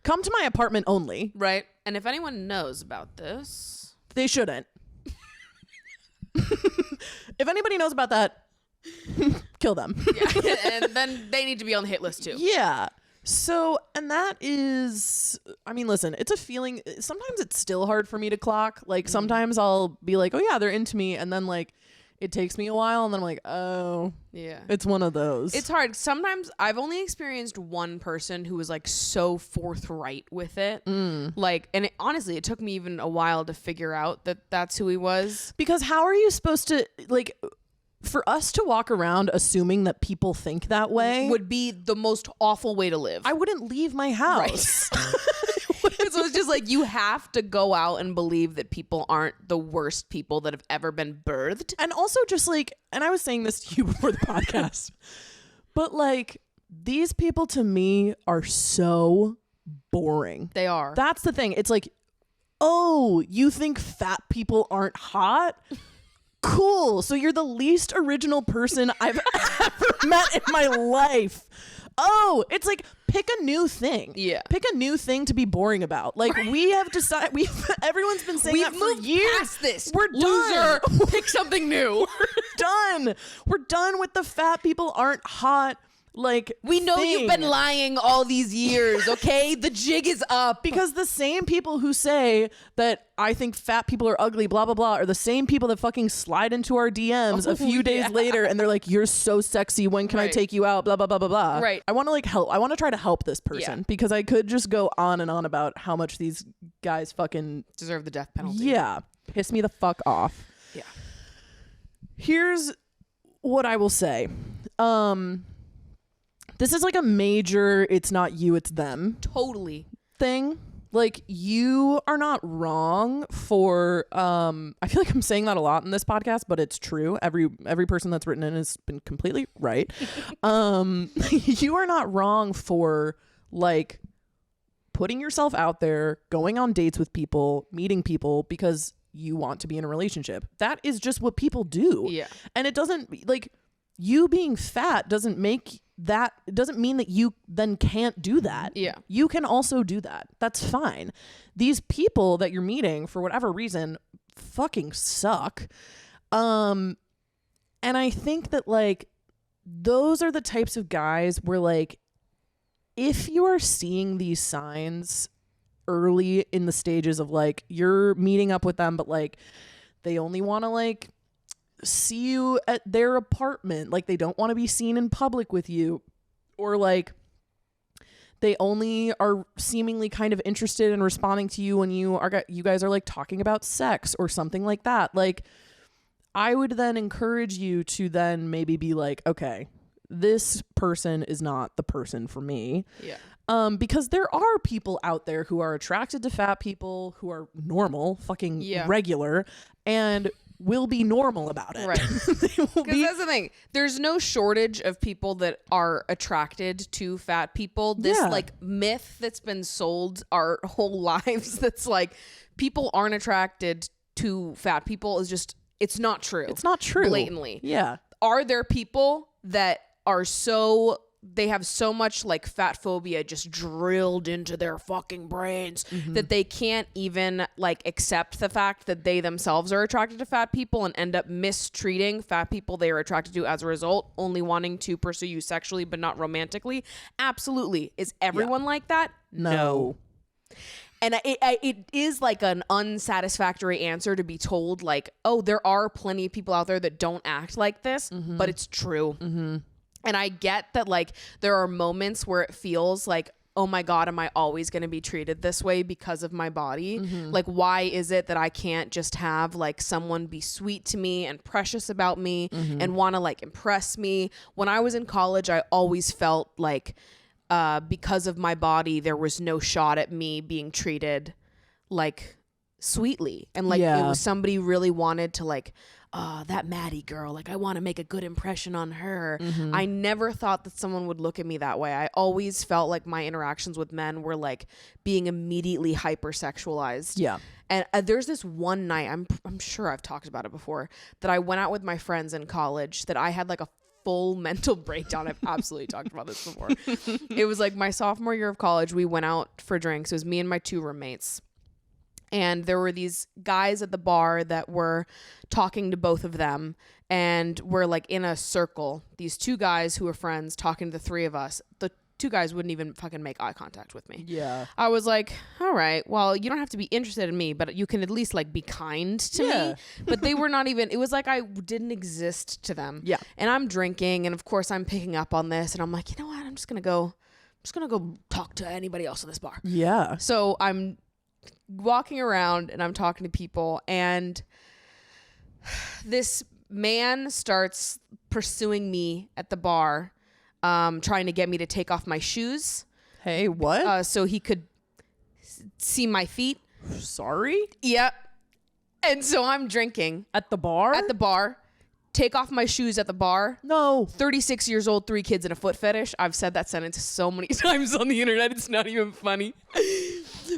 come to my apartment only. Right. And if anyone knows about this, they shouldn't. If anybody knows about that, kill them. yeah, and then they need to be on the hit list too. Yeah. So, and that is, I mean, listen, it's a feeling. Sometimes it's still hard for me to clock. Like sometimes I'll be like, oh yeah, they're into me. And then like, it takes me a while and then I'm like, oh yeah, it's one of those. It's hard. Sometimes I've only experienced one person who was like so forthright with it. Like, and honestly, it took me even a while to figure out that that's who he was. Because how are you supposed to, like, for us to walk around assuming that people think that way would be the most awful way to live. I wouldn't leave my house. Right. So it's just like, you have to go out and believe that people aren't the worst people that have ever been birthed. And also just like, and I was saying this to you before the podcast, but like, these people to me are so boring. They are. That's the thing. It's like, oh, you think fat people aren't hot? Cool. So you're the least original person I've ever met in my life. Oh, it's like, pick a new thing. Yeah. Pick a new thing to be boring about. Like, we have decided, everyone's been saying that for years. Past this. We're Loser. done. Pick something new. We're done with the fat people aren't hot. Like, we know thing. you've been lying all these years, okay? The jig is up. Because the same people who say that I think fat people are ugly, blah, blah, blah, are the same people that fucking slide into our DMs a few days later and they're like, you're so sexy. When can I take you out? Blah, blah, blah, blah, blah. Right. I want to like help. I want to try to help this person because I could just go on and on about how much these guys fucking deserve the death penalty. Yeah. Piss me the fuck off. Yeah. Here's what I will say. This is like a major, it's not you, it's them. Totally. Thing. Like, you are not wrong for, I feel like I'm saying that a lot in this podcast, but it's true. Every person that's written in has been completely right. You are not wrong for like putting yourself out there, going on dates with people, meeting people because you want to be in a relationship. That is just what people do. Yeah. And it doesn't, like, you being fat doesn't mean that you then can't do that. Yeah. You can also do that. That's fine. These people that you're meeting for whatever reason fucking suck. And I think that like those are the types of guys where like if you are seeing these signs early in the stages of like you're meeting up with them but like they only want to like see you at their apartment, like they don't want to be seen in public with you, or like they only are seemingly kind of interested in responding to you when you guys are like talking about sex or something like that. Like I would then encourage you to then maybe be like, okay, this person is not the person for me. Yeah. Because there are people out there who are attracted to fat people who are normal, fucking regular, and will be normal about it. Right. Because that's the thing. There's no shortage of people that are attracted to fat people. This like myth that's been sold our whole lives that's like people aren't attracted to fat people is just, it's not true. It's not true. Blatantly. Yeah. Are there people that are they have so much like fat phobia just drilled into their fucking brains that they can't even like accept the fact that they themselves are attracted to fat people and end up mistreating fat people they are attracted to as a result, only wanting to pursue you sexually but not romantically? Absolutely. Is everyone like that? No. And it is like an unsatisfactory answer to be told like, oh, there are plenty of people out there that don't act like this, but it's true. And I get that like there are moments where it feels like, oh my God, am I always going to be treated this way because of my body? Like, why is it that I can't just have like someone be sweet to me and precious about me and want to like impress me? When I was in college, I always felt like because of my body, there was no shot at me being treated like sweetly. And like, it was somebody really wanted to like, that Maddie girl, like I want to make a good impression on her. I never thought that someone would look at me that way. I always felt like my interactions with men were like being immediately hypersexualized. Yeah. And there's this one night, I'm sure I've talked about it before, that I went out with my friends in college that I had like a full mental breakdown. I've absolutely talked about this before. It was like my sophomore year of college. We went out for drinks. It was me and my 2 roommates. And there were these guys at the bar that were talking to both of them. And we're like in a circle. These 2 guys who were friends talking to the 3 of us. The 2 guys wouldn't even fucking make eye contact with me. Yeah. I was like, all right, well, you don't have to be interested in me, but you can at least like be kind to me. But they were not even, it was like I didn't exist to them. Yeah. And I'm drinking, and of course I'm picking up on this, and I'm like, you know what? I'm just gonna go talk to anybody else in this bar. Yeah. So I'm walking around and I'm talking to people, and this man starts pursuing me at the bar, trying to get me to take off my shoes. Hey, what? So he could see my feet. Sorry? Yep. And so I'm drinking At the bar? take off my shoes at the bar. No. 36 years old, 3 kids, and a foot fetish. I've said that sentence so many times on the internet. It's not even funny.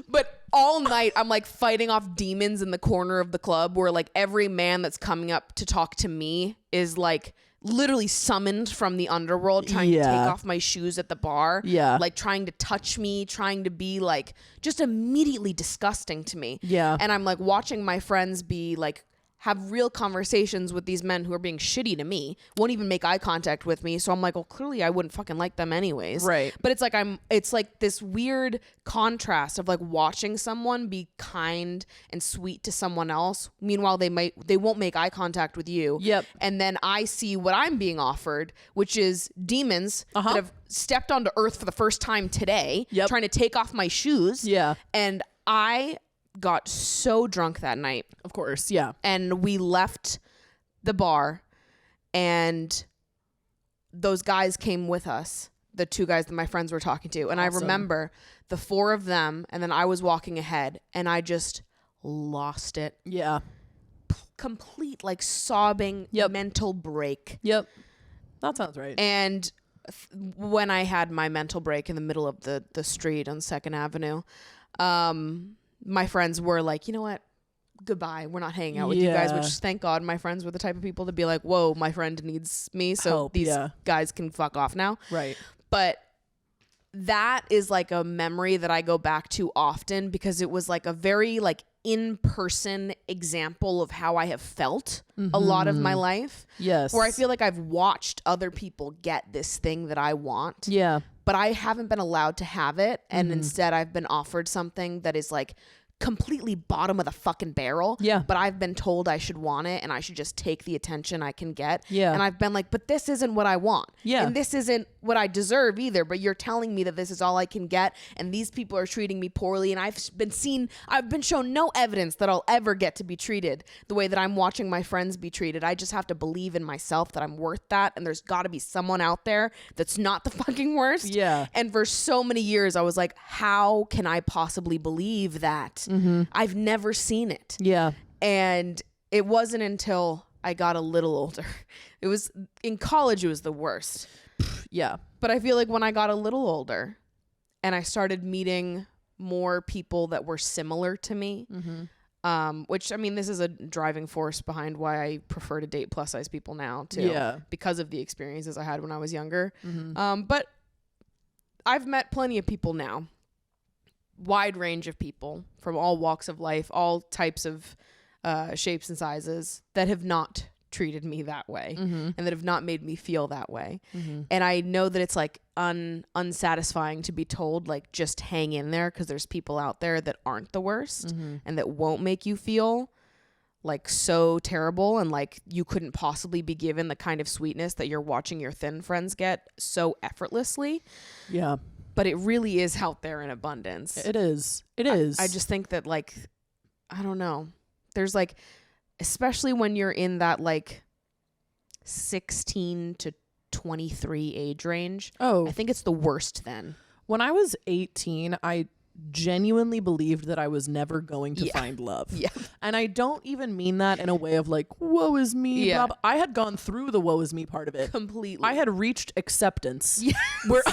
But all night, I'm like fighting off demons in the corner of the club where like every man that's coming up to talk to me is like literally summoned from the underworld, trying to take off my shoes at the bar. Yeah. Like trying to touch me, trying to be like just immediately disgusting to me. Yeah. And I'm like watching my friends be like, have real conversations with these men who are being shitty to me, won't even make eye contact with me. So I'm like, well, clearly I wouldn't fucking like them anyways. Right. But it's like this weird contrast of like watching someone be kind and sweet to someone else. Meanwhile, they won't make eye contact with you. Yep. And then I see what I'm being offered, which is demons that have stepped onto earth for the first time today, trying to take off my shoes. Yeah. And I got so drunk that night. Of course. Yeah. And we left the bar, and those guys came with us, the 2 guys that my friends were talking to. And Awesome. I remember the 4 of them, and then I was walking ahead, and I just lost it. Yeah. Complete like sobbing mental break. Yep. That sounds right. And when I had my mental break in the middle of the street on 2nd Avenue, my friends were like, you know what? Goodbye. We're not hanging out with you guys, which thank God my friends were the type of people to be like, whoa, my friend needs me. So Help, these guys can fuck off now. Right. But that is like a memory that I go back to often because it was like a very like in-person example of how I have felt a lot of my life. Yes. Where I feel like I've watched other people get this thing that I want. Yeah. But I haven't been allowed to have it. And instead I've been offered something that is like completely bottom of the fucking barrel. Yeah. But I've been told I should want it and I should just take the attention I can get. Yeah. And I've been like, but this isn't what I want. Yeah. And this isn't what I deserve either. But you're telling me that this is all I can get. And these people are treating me poorly. And I've been shown no evidence that I'll ever get to be treated the way that I'm watching my friends be treated. I just have to believe in myself that I'm worth that. And there's got to be someone out there that's not the fucking worst. Yeah. And for so many years, I was like, how can I possibly believe that? I've never seen it. Yeah. And it wasn't until I got a little older. It was in college, it was the worst. Yeah. But I feel like when I got a little older and I started meeting more people that were similar to me, which, I mean, this is a driving force behind why I prefer to date plus size people now too. Yeah. Because of the experiences I had when I was younger. But I've met plenty of people now. Wide range of people from all walks of life, all types of shapes and sizes that have not treated me that way and that have not made me feel that way. And I know that it's like unsatisfying to be told like just hang in there because there's people out there that aren't the worst and that won't make you feel like so terrible and like you couldn't possibly be given the kind of sweetness that you're watching your thin friends get so effortlessly. Yeah. But it really is out there in abundance. It is. It is. I just think that like, I don't know. There's like, especially when you're in that like 16 to 23 age range. Oh, I think it's the worst then. when I was 18, I genuinely believed that I was never going to Yeah. find love. Yeah. And I don't even mean that in a way of like, woe is me. Yeah. Blah, blah. I had gone through the woe is me part of it. Completely. I had reached acceptance. Yes. Where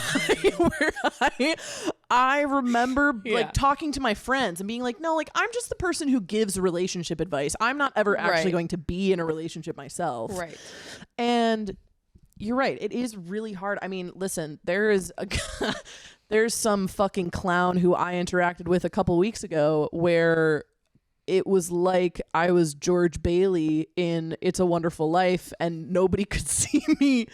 I remember Yeah. like talking to my friends and being like, no, like I'm just the person who gives relationship advice. I'm not ever actually Right. going to be in a relationship myself. Right. And you're right. It is really hard. I mean, listen, there's some fucking clown who I interacted with a couple weeks ago where it was like I was George Bailey in It's a Wonderful Life and nobody could see me.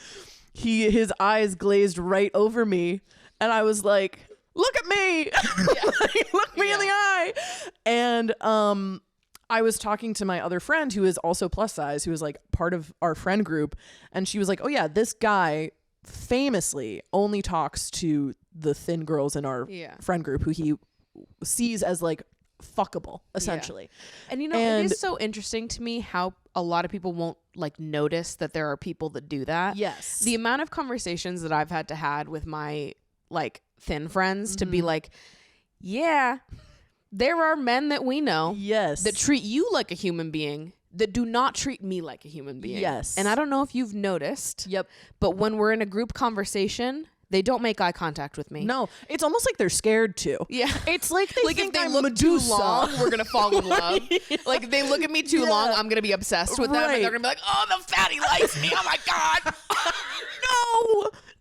His eyes glazed right over me and I was like, look at me. Like, look me in the eye. And I was talking to my other friend who is also plus size, who is like part of our friend group. And she was like, oh yeah, this guy famously only talks to the thin girls in our friend group who he sees as like fuckable, essentially. And it is so interesting to me how a lot of people won't like notice that there are people that do that. Yes. The amount of conversations that I've had with my like thin friends to be like, yeah, there are men that we know Yes. that treat you like a human being that do not treat me like a human being. Yes. And I don't know if you've noticed. Yep. But when we're in a group conversation, they don't make eye contact with me. No, it's almost like they're scared to. Yeah. It's like they Like think if they I'm look Medusa. too long, we're gonna fall in love. Like if they look at me too long, I'm gonna be obsessed with them, Right. and they're gonna be like, "Oh, the fatty likes me! Oh my god!"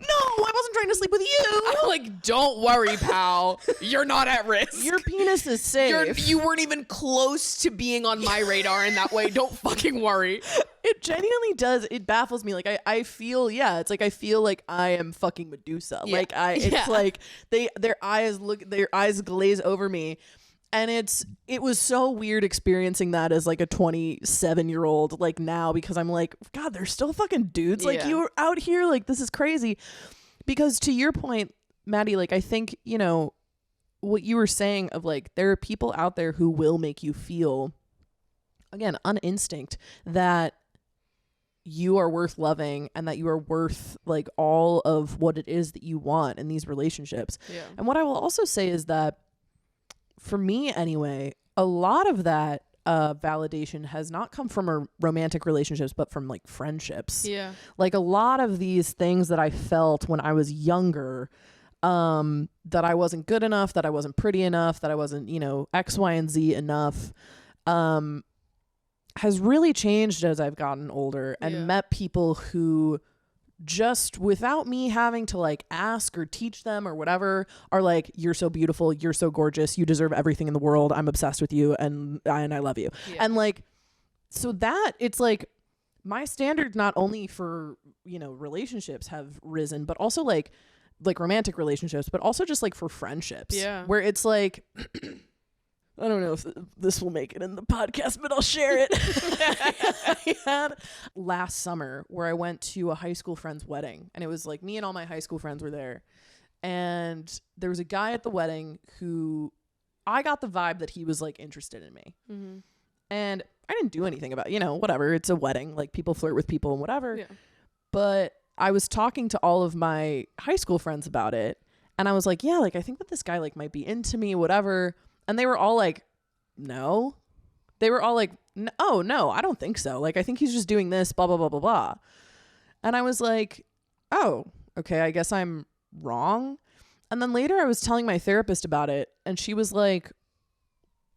No, I wasn't trying to sleep with you. I'm like, "Don't worry, pal. You're not at risk. Your penis is safe. You weren't even close to being on my radar in that way. Don't fucking worry." It genuinely does. It baffles me. Like I feel, it's like I feel like I am fucking Medusa. Yeah. Like it's like their eyes glaze over me. And it was so weird experiencing that as like a 27-year-old like now, because I'm like, God, there's still fucking dudes like you out here. Like, this is crazy. Because to your point, Maddie, like I think, what you were saying of like, there are people out there who will make you feel, again, on instinct, that you are worth loving and that you are worth like all of what it is that you want in these relationships. Yeah. And what I will also say is that for me anyway, a lot of that validation has not come from romantic relationships, but from like friendships. Yeah. Like a lot of these things that I felt when I was younger, that I wasn't good enough, that I wasn't pretty enough, that I wasn't, X, Y, and Z enough, has really changed as I've gotten older and met people who just without me having to like ask or teach them or whatever are like, you're so beautiful, you're so gorgeous, you deserve everything in the world, I'm obsessed with you and I love you. And like, so that it's like my standards not only for relationships have risen, but also like romantic relationships, but also just like for friendships, where it's like I don't know if this will make it in the podcast, but I'll share it. I had last summer where I went to a high school friend's wedding, and it was like me and all my high school friends were there. And there was a guy at the wedding who I got the vibe that he was like interested in me. Mm-hmm. And I didn't do anything about it, whatever. It's a wedding. Like people flirt with people and whatever. Yeah. But I was talking to all of my high school friends about it. And I was like, yeah, like I think that this guy like might be into me, whatever. And they were all like, no. They were all like, oh, no, I don't think so. Like, I think he's just doing this, blah, blah, blah, blah, blah. And I was like, oh, okay, I guess I'm wrong. And then later I was telling my therapist about it. And she was like,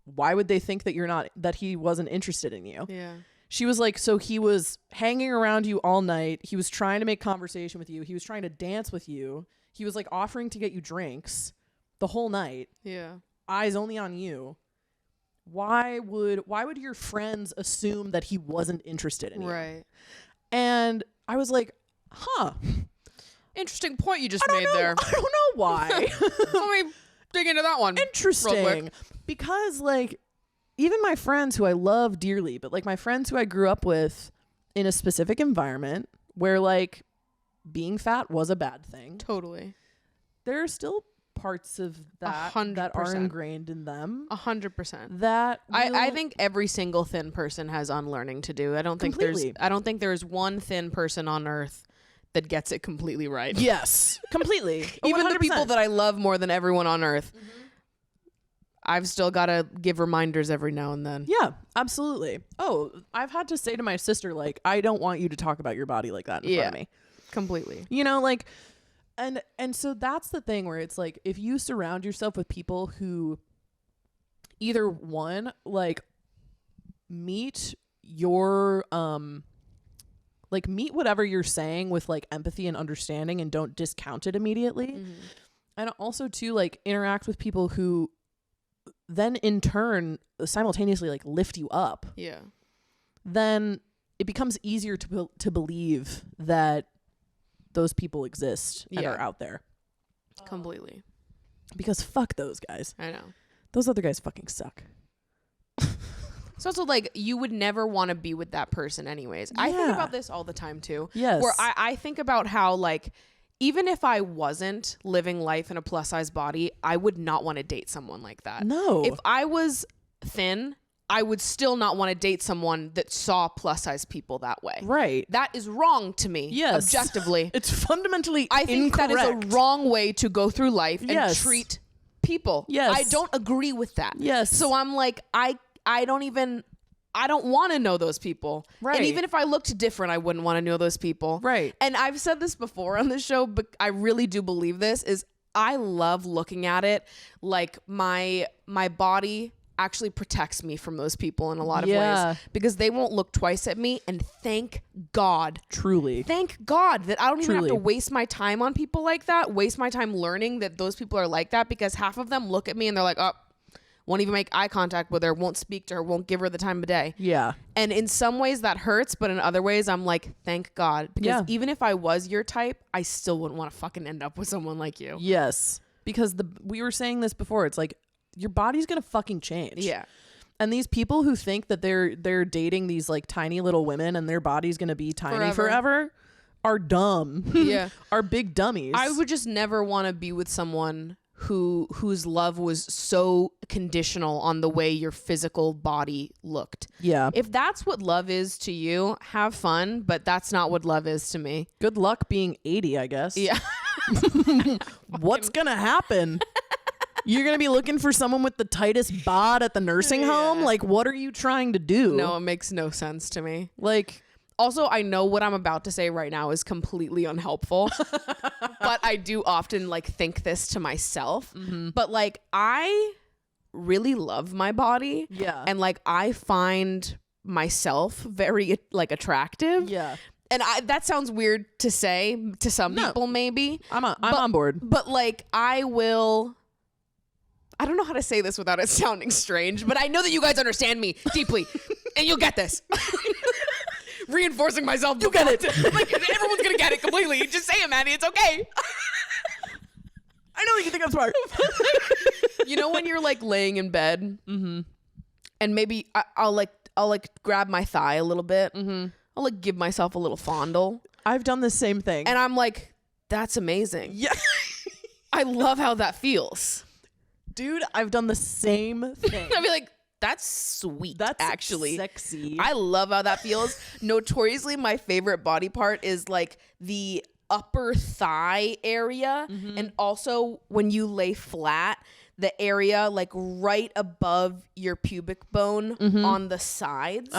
why would they think that he wasn't interested in you? Yeah. She was like, so he was hanging around you all night. He was trying to make conversation with you. He was trying to dance with you. He was like offering to get you drinks the whole night. Yeah. Eyes only on you. Why would your friends assume that he wasn't interested in you? Right. And I was like, huh. Interesting point you just made there. I don't know why. Let me dig into that one. Interesting. Because like even my friends who I love dearly, but like my friends who I grew up with in a specific environment where like being fat was a bad thing. Totally. There are still parts of that 100%. that are ingrained in them. 100%. That I think every single thin person has unlearning to do. I don't think there's one thin person on earth that gets it completely right. Yes, completely. Even 100%. the people that I love more than everyone on earth, I've still got to give reminders every now and then. Yeah, absolutely. Oh, I've had to say to my sister, like, I don't want you to talk about your body like that in front of me. Completely. You know, like, and so that's the thing where it's like, if you surround yourself with people who either one, like, meet your, like, meet whatever you're saying with, like, empathy and understanding and don't discount it immediately. And also, too, like, interact with people who then in turn simultaneously like lift you up, then it becomes easier to believe that those people exist and are out there. Completely. Because fuck those guys. I know. Those other guys fucking suck. It's also like you would never want to be with that person anyways. I think about this all the time too. Yes. Where I think about how, like, even if I wasn't living life in a plus size body, I would not want to date someone like that. No. If I was thin, I would still not want to date someone that saw plus size people that way. Right. That is wrong to me. Yes. Objectively. It's fundamentally I think incorrect. that is a wrong way to go through life and Yes. treat people. Yes. I don't agree with that. Yes. So I'm like, I don't want to know those people. Right. And even if I looked different, I wouldn't want to know those people. Right. And I've said this before on the show, but I really do believe this, is I love looking at it like my body actually protects me from those people in a lot of ways, because they won't look twice at me. And thank God. Truly. Thank God that I don't even have to Truly. waste my time on people like that, waste my time learning that those people are like that, because half of them look at me and they're like, oh, won't even make eye contact with her, won't speak to her, won't give her the time of day. Yeah. And in some ways that hurts, but in other ways I'm like, thank God. Because even if I was your type, I still wouldn't want to fucking end up with someone like you. Yes. Because we were saying this before. It's like, your body's going to fucking change. Yeah. And these people who think that they're dating these like tiny little women and their body's going to be tiny forever are dumb. Yeah. Are big dummies. I would just never want to be with someone whose love was so conditional on the way your physical body looked. Yeah. If that's what love is to you, have fun, but that's not what love is to me. Good luck being 80, I guess. Yeah. What's going to happen? You're going to be looking for someone with the tightest bod at the nursing home? Like, what are you trying to do? No, it makes no sense to me. Like, also, I know what I'm about to say right now is completely unhelpful, but I do often like think this to myself. But like, I really love my body. Yeah. And like, I find myself very like attractive. yeah. And that sounds weird to say to some people, maybe. I'm on board. But like, I don't know how to say this without it sounding strange, but I know that you guys understand me deeply and you'll get this. Reinforcing myself. You get it. Like, everyone's going to get it completely. Just say it, Maddie. It's okay. I know that you think I'm smart. You know when you're like laying in bed and maybe I'll grab my thigh a little bit. I'll like give myself a little fondle. I've done the same thing. And I'm like, that's amazing. Yeah. I love how that feels. Dude, I've done the same thing. I'd be like, that's sweet. That's actually sexy. I love how that feels. Notoriously, my favorite body part is like the upper thigh area. And also when you lay flat, the area like right above your pubic bone on the sides,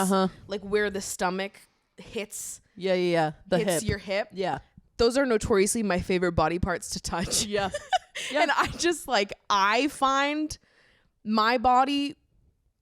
like where the stomach hits. Yeah. The hits hip. your hip. Yeah. Those are notoriously my favorite body parts to touch. Yeah. And I just like, I find my body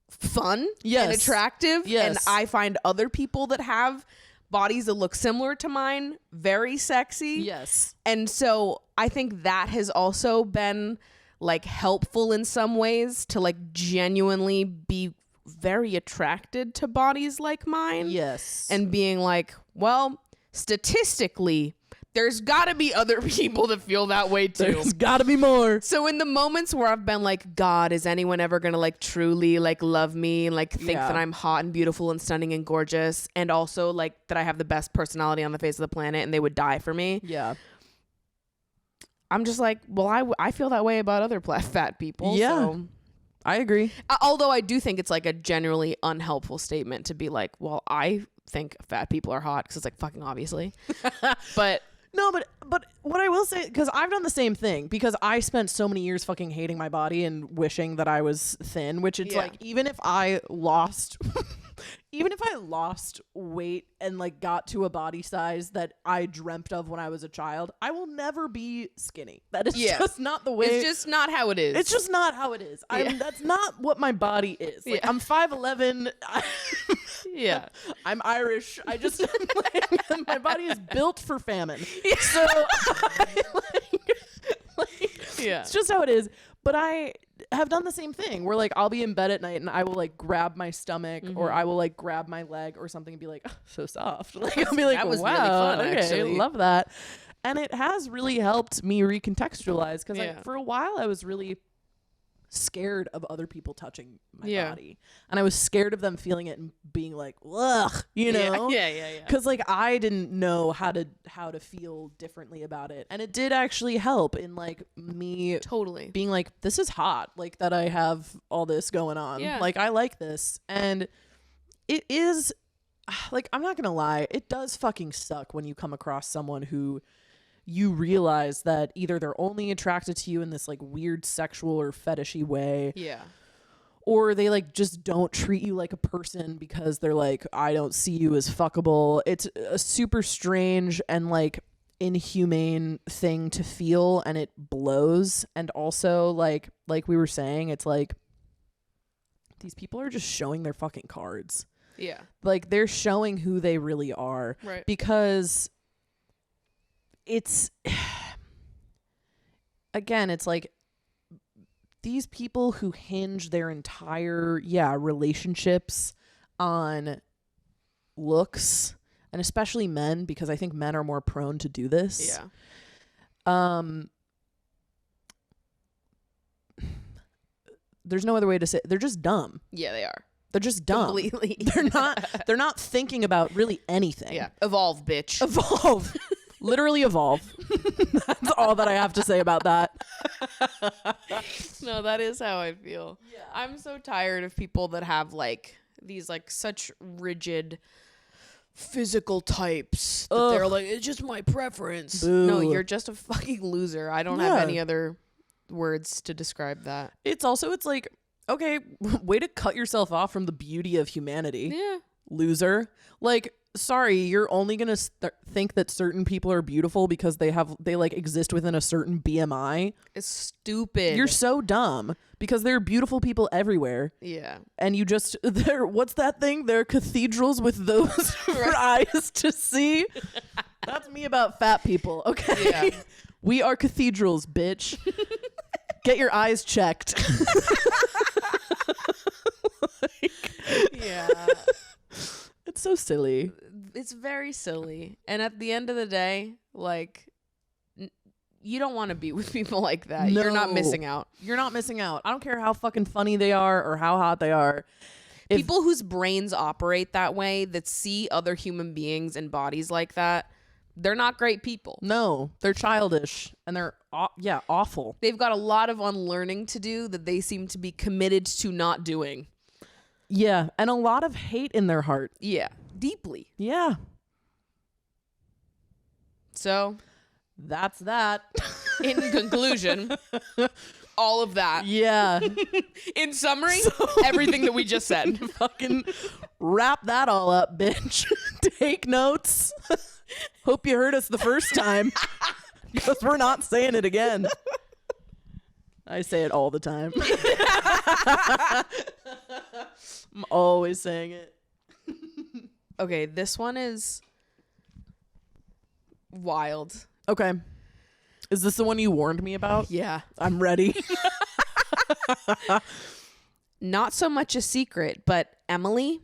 fun and attractive. And I find other people that have bodies that look similar to mine very sexy. Yes. And so I think that has also been like helpful in some ways to like genuinely be very attracted to bodies like mine. Yes. And being like, well, statistically, there's got to be other people that feel that way too. There's got to be more. So in the moments where I've been like, God, is anyone ever going to like truly like love me and like think that I'm hot and beautiful and stunning and gorgeous, and also like that I have the best personality on the face of the planet and they would die for me. Yeah. I'm just like, well, I feel that way about other fat people. Yeah. So. I agree. Although I do think it's like a generally unhelpful statement to be like, well, I think fat people are hot, because it's like fucking obviously. But No, but what I will say, because I've done the same thing, because I spent so many years fucking hating my body and wishing that I was thin, which it's like, even if I lost weight and like got to a body size that I dreamt of when I was a child, I will never be skinny. That is just not the way. It's just not how it is. It's just not how it is. That's not what my body is. Like, I'm 5'11". Yeah. I'm Irish. I just like, my body is built for famine. So it's just how it is. But I have done the same thing where like I'll be in bed at night and I will like grab my stomach or I will like grab my leg or something and be like, oh, so soft. Like I'll be like, that was wow, really fun, okay, actually. love that. And it has really helped me recontextualize, because like for a while I was really scared of other people touching my body, and I was scared of them feeling it and being like, ugh, you know? Yeah. Because like I didn't know how to feel differently about it, and it did actually help in like me Totally being like, this is hot, like that I have all this going on. Yeah. Like I like this, and it is like, I'm not gonna lie, it does fucking suck when you come across someone who you realize that either they're only attracted to you in this like weird sexual or fetishy way, or they like just don't treat you like a person because they're like, I don't see you as fuckable. It's a super strange and like inhumane thing to feel, and it blows. And also like we were saying, it's like these people are just showing their fucking cards. Like they're showing who they really are, right? Because it's again, it's like these people who hinge their entire relationships on looks, and especially men, because I think men are more prone to do this. There's no other way to say it. They're just dumb. Yeah, they are. They're just dumb. Completely. They're not thinking about really anything. Evolve, bitch. Evolve. Literally evolve. That's all that I have to say about that. No, that is how I feel. I'm so tired of people that have like these like such rigid physical types that they're like, it's just my preference. Boo. No, you're just a fucking loser. I don't have any other words to describe that. It's like, okay, way to cut yourself off from the beauty of humanity. Loser. Like, sorry, you're only gonna think that certain people are beautiful because they like exist within a certain BMI. It's stupid. You're so dumb, because there are beautiful people everywhere. And you just, what's that thing? There are cathedrals with those for eyes to see. That's me about fat people. Okay. We are cathedrals, bitch. Get your eyes checked. It's so silly. It's very silly. And at the end of the day, like, you don't want to be with people like that. No. You're not missing out. You're not missing out. I don't care how fucking funny they are or how hot they are. People whose brains operate that way, that see other human beings and bodies like that, they're not great people. No, they're childish, and they're awful. They've got a lot of unlearning to do that they seem to be committed to not doing. Yeah, and a lot of hate in their heart. Yeah, deeply. Yeah. So, that's that. In conclusion, all of that. Yeah. In summary, everything that we just said. Fucking wrap that all up, bitch. Take notes. Hope you heard us the first time, because we're not saying it again. I say it all the time. I'm always saying it. Okay, this one is wild. Okay. Is this the one you warned me about? Yeah. I'm ready. Not so much a secret, but Emily,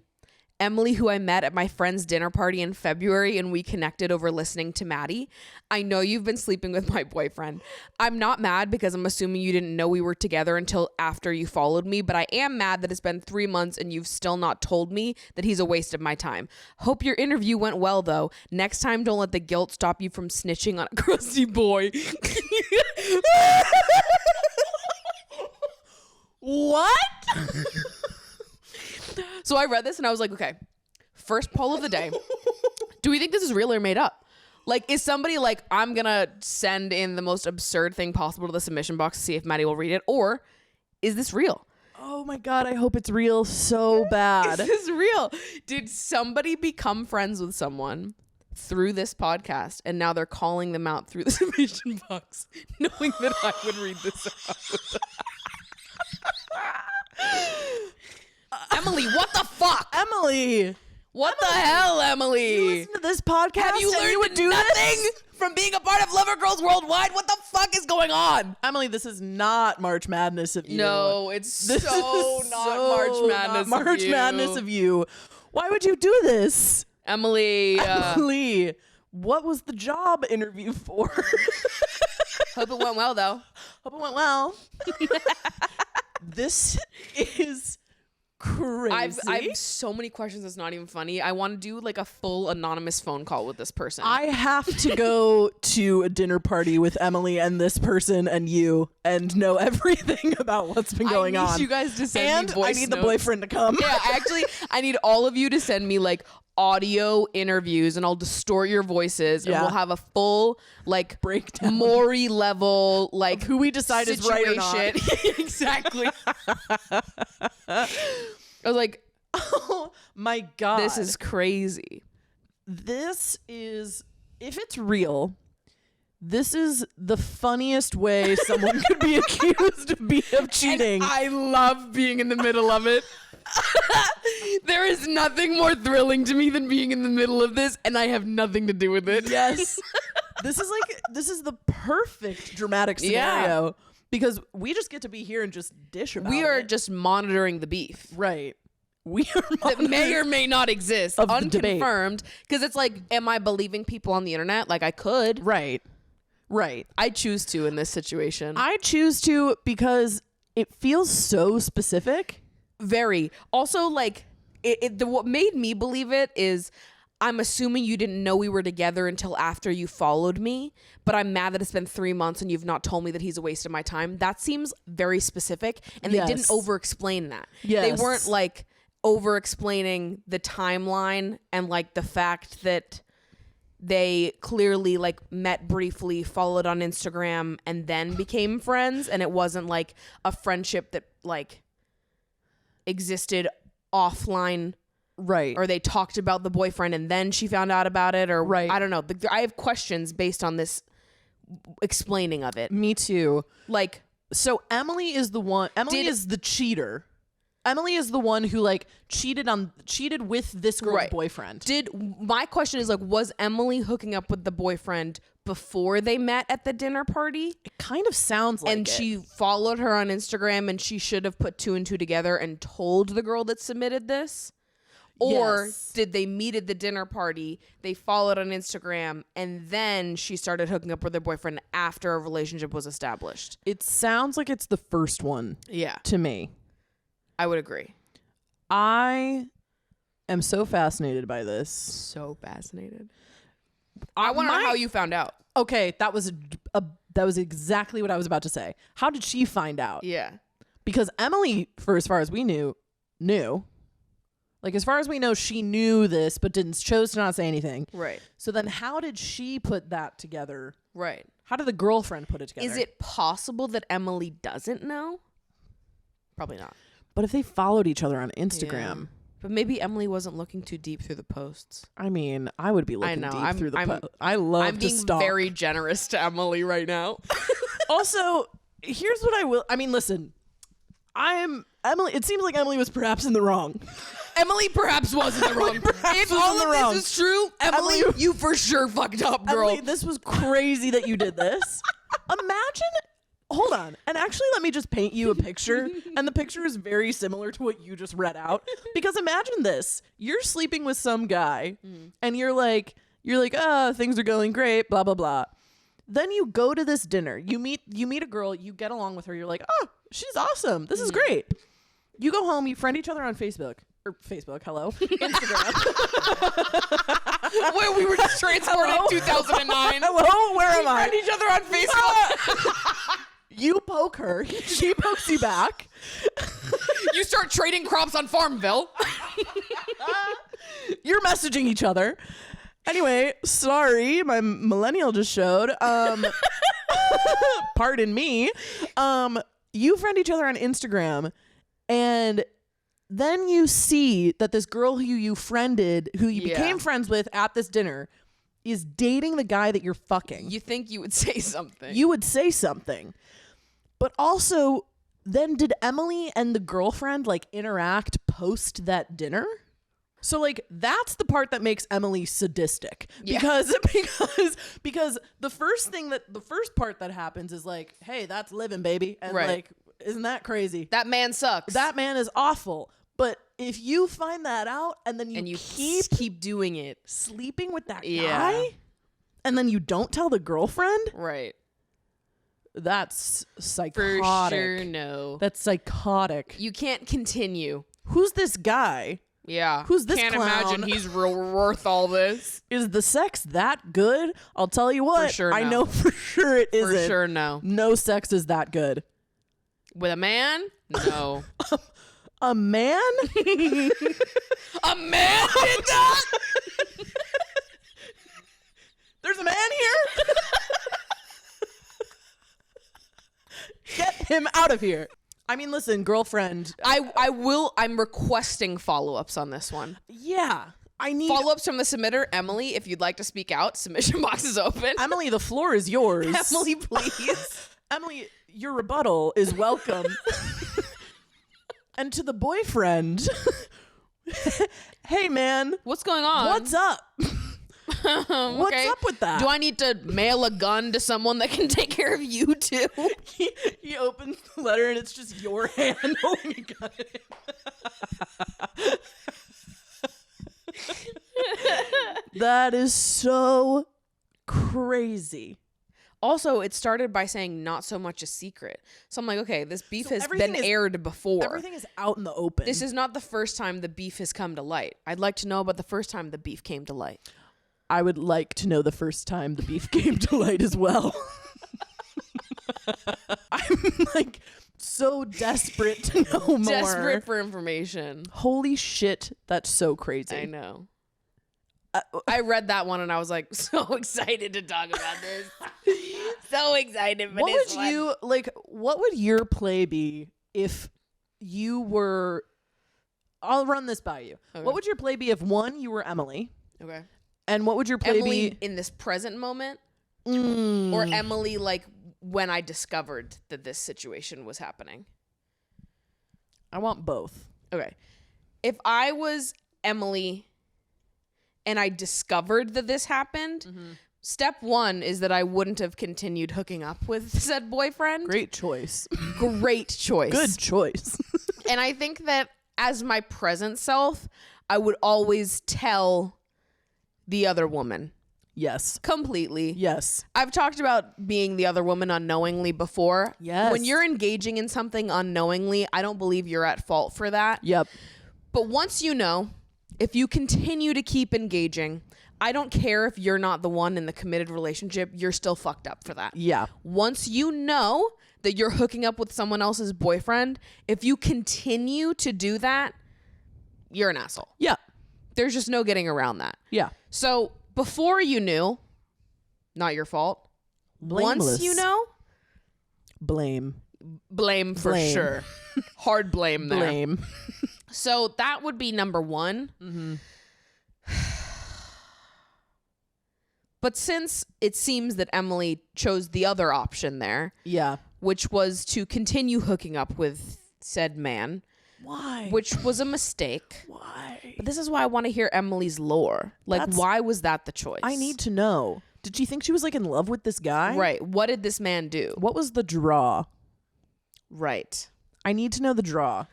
who I met at my friend's dinner party in February and we connected over listening to Maddie. I know you've been sleeping with my boyfriend. I'm not mad because I'm assuming you didn't know we were together until after you followed me, but I am mad that it's been 3 months and you've still not told me that he's a waste of my time. Hope your interview went well though. Next time, don't let the guilt stop you from snitching on a crusty boy. What? So I read this and I was like, okay, first poll of the day. Do we think this is real or made up? Like, is somebody like, I'm gonna send in the most absurd thing possible to the submission box to see if Maddie will read it, or is this real? Oh my God, I hope it's real so bad. Is this real? Did somebody become friends with someone through this podcast and now they're calling them out through the submission box, knowing that I would read this out? Emily, what the fuck? Emily! What the hell, Emily? You listen to this podcast Have you and learned you would do nothing this? from being a part of Lover Girls Worldwide? What the fuck is going on? Emily, this is not March Madness of you. No, it's This so is not so March Madness not March of you. Madness of you. Why would you do this? Emily, Emily, what was the job interview for? hope it went well, though. Hope it went well. This is crazy. I've so many questions that's not even funny. I want to do like a full anonymous phone call with this person. I have to go to a dinner party with Emily and this person and you and know everything about what's been going I need on. you guys to send and me voice I need the notes. boyfriend to come. Yeah, I need all of you to send me like audio interviews, and I'll distort your voices, and Yeah. we'll have a full like Breakdown. Maury level like who we decide is right or not. situation. Exactly. I was like, Oh my God. this is crazy. This is, if it's real, this is the funniest way someone could be accused of cheating. And I love being in the middle of it. There is nothing more thrilling to me than being in the middle of this, and I have nothing to do with it. Yes. This is the perfect dramatic scenario because we just get to be here and just dish about We are it. just monitoring the beef Right. We are that may or may not exist, Of the debate. unconfirmed. Because it's like, am I believing people on the internet? Like, I could. Right. Right. I choose to in this situation. I choose to because it feels so specific. Very. Also, like, what made me believe it is I'm assuming you didn't know we were together until after you followed me, but I'm mad that it's been 3 months and you've not told me that he's a waste of my time. That seems very specific, and they didn't Yes. over-explain that. Yes. They weren't, like, over-explaining the timeline and, like, the fact that they clearly, like, met briefly, followed on Instagram, and then became friends, and it wasn't, like, a friendship that, like, existed offline, Right. or they talked about the boyfriend and then she found out about it, or Right. I don't know. I have questions based on this explaining of it. Me too. Like, So Emily is the one. Emily is the cheater. Emily is the one who like cheated with this girl's Right. boyfriend. my question is like, was Emily hooking up with the boyfriend before they met at the dinner party? It kind of sounds like And it. she followed her on Instagram, and she should have put 2 and 2 together and told the girl that submitted this? Or Yes. did they meet at the dinner party, they followed on Instagram, and then she started hooking up with her boyfriend after a relationship was established? It sounds like it's the first one Yeah, to me. I would agree. I am so fascinated by this. So fascinated. I want to know how you found out. Okay, that was exactly what I was about to say. How did she find out? Yeah. Because Emily, for as far as we knew. Like as far as we know, she knew this but chose to not say anything. Right. So then how did she put that together? Right. How did the girlfriend put it together? Is it possible that Emily doesn't know? Probably not. But if they followed each other on Instagram, Yeah. But maybe Emily wasn't looking too deep through the posts. I mean, I would be looking know. deep through the I'm I love I'm to being stalk. very generous to Emily right now. Also, here's what I will. I mean, listen. Emily. It seems like Emily was perhaps in the wrong. Emily perhaps was in the wrong. If was all in the of wrong. this is true, Emily, you for sure fucked up, girl. Emily, this was crazy that you did this. Imagine. Hold on. And actually, let me just paint you a picture. And the picture is very similar to what you just read out. Because imagine this. You're sleeping with some guy and you're like, oh, things are going great, blah, blah, blah. Then you go to this dinner. You meet a girl, you get along with her. You're like, oh, she's awesome. This is great. You go home, you friend each other on Facebook. Hello. Instagram. Where we were just transported in 2009. Hello, where am I? Friend each other on Facebook. You poke her. She pokes you back. You start trading crops on Farmville. You're messaging each other. Anyway, sorry, my millennial just showed. Pardon me. You friend each other on Instagram, and then you see that this girl who you friended, who you became friends with at this dinner, is dating the guy that you're fucking. You think you would say something. You would say something. But also, then did Emily and the girlfriend like interact post that dinner? So like that's the part that makes Emily sadistic. Because the first part that happens is like, hey, that's living, baby. And like, isn't that crazy? That man sucks. That man is awful. But if you find that out and then you keep doing it, sleeping with that guy, and then you don't tell the girlfriend, right? That's psychotic. For sure, no. That's psychotic. You can't continue. Who's this guy? Yeah. Who's this Can't clown? imagine he's worth all this. Is the sex that good? I'll tell you what. For sure, I no. know for sure it isn't. For sure, no. No sex is that good. With a man? No. A man? A man did that? There's a man here? Get him out of here. I mean, listen, girlfriend. I'm requesting follow-ups on this one. Yeah. I need Follow-ups from the submitter. Emily, if you'd like to speak out, submission box is open. Emily, the floor is yours. Emily, please. Emily, your rebuttal is welcome. And to the boyfriend, hey man, What's going on? what's up? What's Okay. up with that? Do I need to mail a gun to someone that can take care of you too? He opens the letter and it's just your hand holding a gun in it. That is so crazy. Also, it started by saying not so much a secret. So I'm like, okay, this beef So has everything been is- aired before. Everything is out in the open. This is not the first time the beef has come to light. I'd like to know about the first time the beef came to light. I would like to know the first time the beef came to light as well. I'm like so desperate to know more. Desperate for information. Holy shit, that's so crazy. I know. I read that one and I was like, so excited to talk about this. So excited for What this would one. you like? What would your play be if you were? I'll run this by you. Okay. What would your play be if one, you were Emily, Okay. and what would your play Emily be? in this present moment, Mm, or Emily like when I discovered that this situation was happening? I want both. Okay. If I was Emily and I discovered that this happened, step one is that I wouldn't have continued hooking up with said boyfriend. Great choice. Great choice. Good choice. And I think that as my present self, I would always tell the other woman Yes. completely. Yes. I've talked about being the other woman unknowingly before. Yes. When you're engaging in something unknowingly, I don't believe you're at fault for that. Yep. But once you know, if you continue to keep engaging, I don't care if you're not the one in the committed relationship, you're still fucked up for that. Yeah. Once you know that you're hooking up with someone else's boyfriend, if you continue to do that, you're an asshole. Yeah. There's just no getting around that. Yeah. So before you knew, not your fault. Blameless. Once you know, Blame. blame for Blame. sure. Hard blame there. Blame. So that would be number one. Mm-hmm. But since it seems that Emily chose the other option there, Yeah. which was to continue hooking up with said man, Why? which was a mistake. Why? But this is why I want to hear Emily's lore. Like, That's- why was that the choice? I need to know. Did she think she was like in love with this guy? Right. What did this man do? What was the draw? Right. I need to know the draw.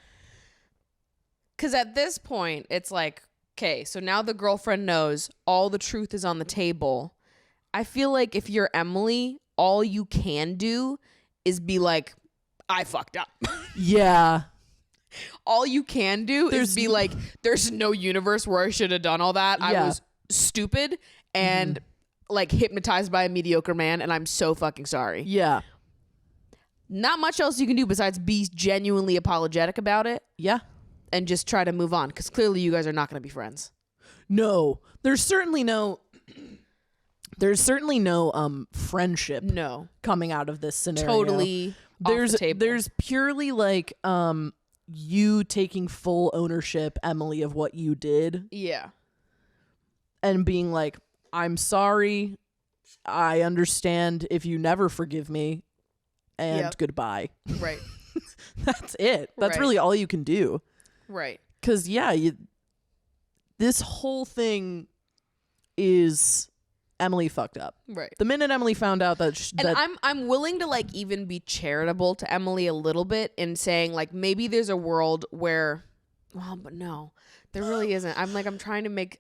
Because at this point, it's like, okay, so now the girlfriend knows all the truth is on the table. I feel like if you're Emily, all you can do is be like, I fucked up. Yeah. All you can do is be like, there's no universe where I should have done all that. I Yeah. was stupid and like hypnotized by a mediocre man, and I'm so fucking sorry. Yeah. Not much else you can do besides be genuinely apologetic about it Yeah. and just try to move on, because clearly you guys are not going to be friends. No. There's certainly no There's certainly no friendship No. coming out of this scenario. Totally off the table. There's purely like you taking full ownership, Emily, of what you did. Yeah. And being like, I'm sorry. I understand if you never forgive me. And goodbye. Right. That's it. That's Right. really all you can do. Right. Because, this whole thing is Emily fucked up. Right. The minute Emily found out that... And I'm willing to like even be charitable to Emily a little bit in saying like maybe there's a world where... Well, but no. There really isn't. I'm trying to make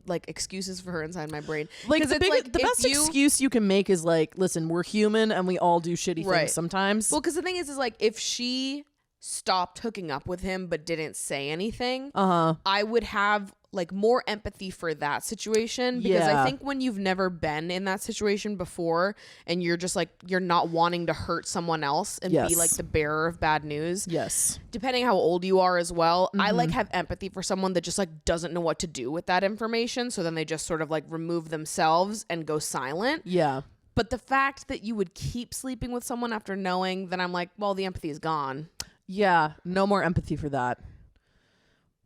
like excuses for her inside my brain. Like the best excuse you can make is like, listen, we're human and we all do shitty Right. things sometimes. Well, because the thing is like if she stopped hooking up with him but didn't say anything, I would have like more empathy for that situation, because I think when you've never been in that situation before and you're just like you're not wanting to hurt someone else and be like the bearer of bad news. Yes. Depending how old you are as well, I like have empathy for someone that just like doesn't know what to do with that information, so then they just sort of like remove themselves and go silent. Yeah. But the fact that you would keep sleeping with someone after knowing, then I'm like, well, the empathy is gone. Yeah. No more empathy for that.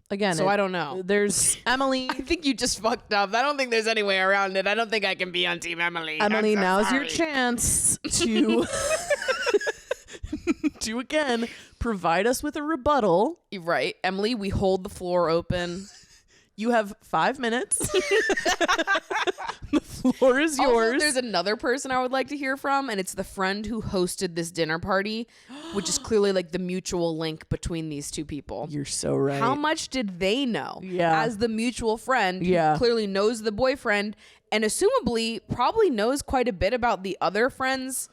Again, so I don't know. There's Emily. I think you just fucked up. I don't think there's any way around it. I don't think I can be on Team Emily. Emily, I'm so now's sorry. your chance to to again provide us with a rebuttal. Right. Emily, we hold the floor open. You have 5 minutes. The floor is yours. Also, there's another person I would like to hear from, and it's the friend who hosted this dinner party, which is clearly like the mutual link between these two people. You're so right. How much did they know? Yeah. As the mutual friend who Yeah. clearly knows the boyfriend and assumably probably knows quite a bit about the other friend's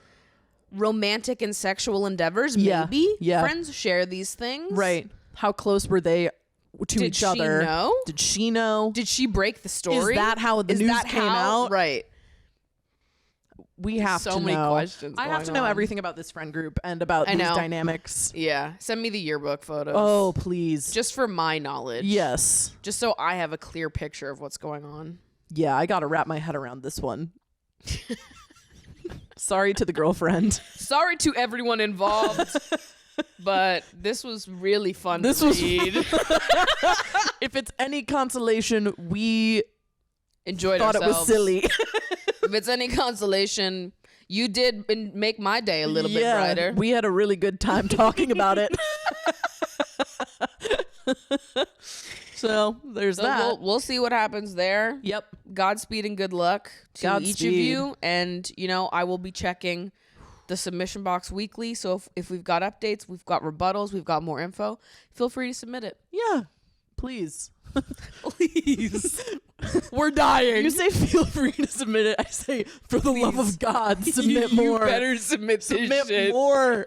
romantic and sexual endeavors. Yeah. Maybe. Yeah. Friends share these things. Right. How close were they to Did each she other? know? Did she know? Did she break the story? Is that how the news came out? Right. We have So to many know. questions I have to going know on. everything about this friend group and about I these know. dynamics. Yeah. Send me the yearbook photos. Oh, please. Just for my knowledge. Yes. Just so I have a clear picture of what's going on. Yeah, I got to wrap my head around this one. Sorry to the girlfriend. Sorry to everyone involved, but this was really fun This to was read. If it's any consolation, we Enjoyed thought ourselves. it was silly. If it's any consolation, you did make my day a little bit brighter. We had a really good time talking about it. So there's So that. we'll see what happens there. Yep. Godspeed and good luck to each of Godspeed. you. And, I will be checking the submission box weekly. So if we've got updates, we've got rebuttals, we've got more info, feel free to submit it. Yeah. Please. Please. We're dying. You say feel free to submit it. I say, for the love of God, submit more. You better submit this Submit shit. more.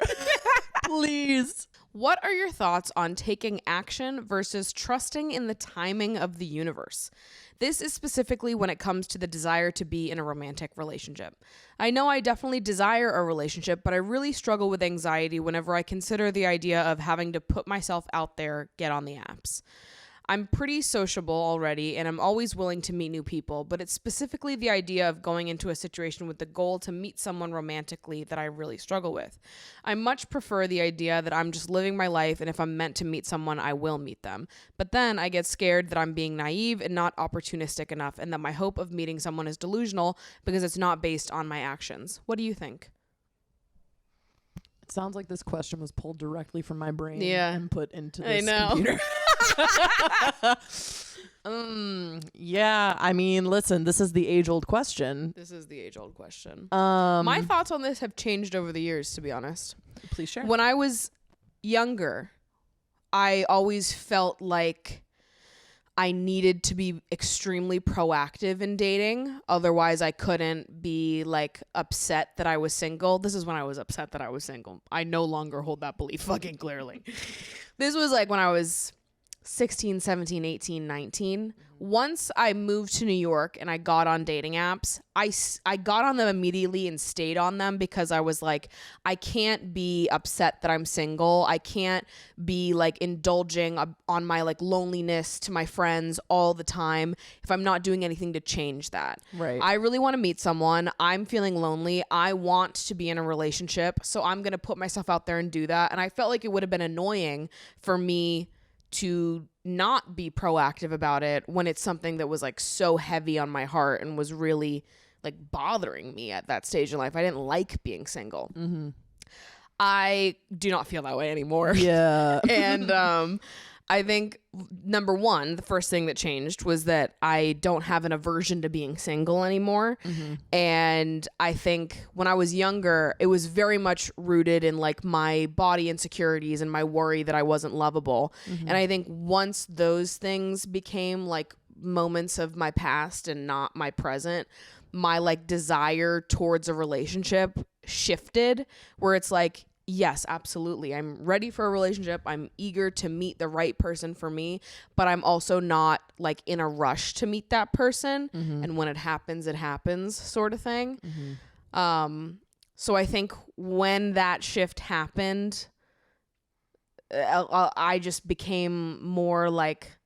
Please. What are your thoughts on taking action versus trusting in the timing of the universe? This is specifically when it comes to the desire to be in a romantic relationship. I know I definitely desire a relationship, but I really struggle with anxiety whenever I consider the idea of having to put myself out there, get on the apps. I'm pretty sociable already, and I'm always willing to meet new people, but it's specifically the idea of going into a situation with the goal to meet someone romantically that I really struggle with. I much prefer the idea that I'm just living my life, and if I'm meant to meet someone, I will meet them. But then I get scared that I'm being naive and not opportunistic enough, and that my hope of meeting someone is delusional because it's not based on my actions. What do you think? It sounds like this question was pulled directly from my brain and put into I this know. computer. Yeah, I mean, listen, this is the age-old question. This is the age-old question. My thoughts on this have changed over the years, to be honest. Please share. When I was younger, I always felt like I needed to be extremely proactive in dating. Otherwise, I couldn't be like upset that I was single. This is when I was upset that I was single. I no longer hold that belief fucking clearly. This was like when I was 16, 17, 18, 19. Once I moved to New York and I got on dating apps, I got on them immediately and stayed on them because I was like, I can't be upset that I'm single. I can't be like indulging on my like loneliness to my friends all the time if I'm not doing anything to change that. Right. I really want to meet someone. I'm feeling lonely. I want to be in a relationship. So I'm going to put myself out there and do that. And I felt like it would have been annoying for me to not be proactive about it when it's something that was like so heavy on my heart and was really like bothering me at that stage in life. I didn't like being single. Mm-hmm. I do not feel that way anymore. Yeah. And I think number one, the first thing that changed was that I don't have an aversion to being single anymore. Mm-hmm. And I think when I was younger, it was very much rooted in like my body insecurities and my worry that I wasn't lovable. Mm-hmm. And I think once those things became like moments of my past and not my present, my like desire towards a relationship shifted, where it's like, yes, absolutely, I'm ready for a relationship. I'm eager to meet the right person for me, but I'm also not like in a rush to meet that person. Mm-hmm. And when it happens sort of thing. Mm-hmm. So I think when that shift happened, I just became more like,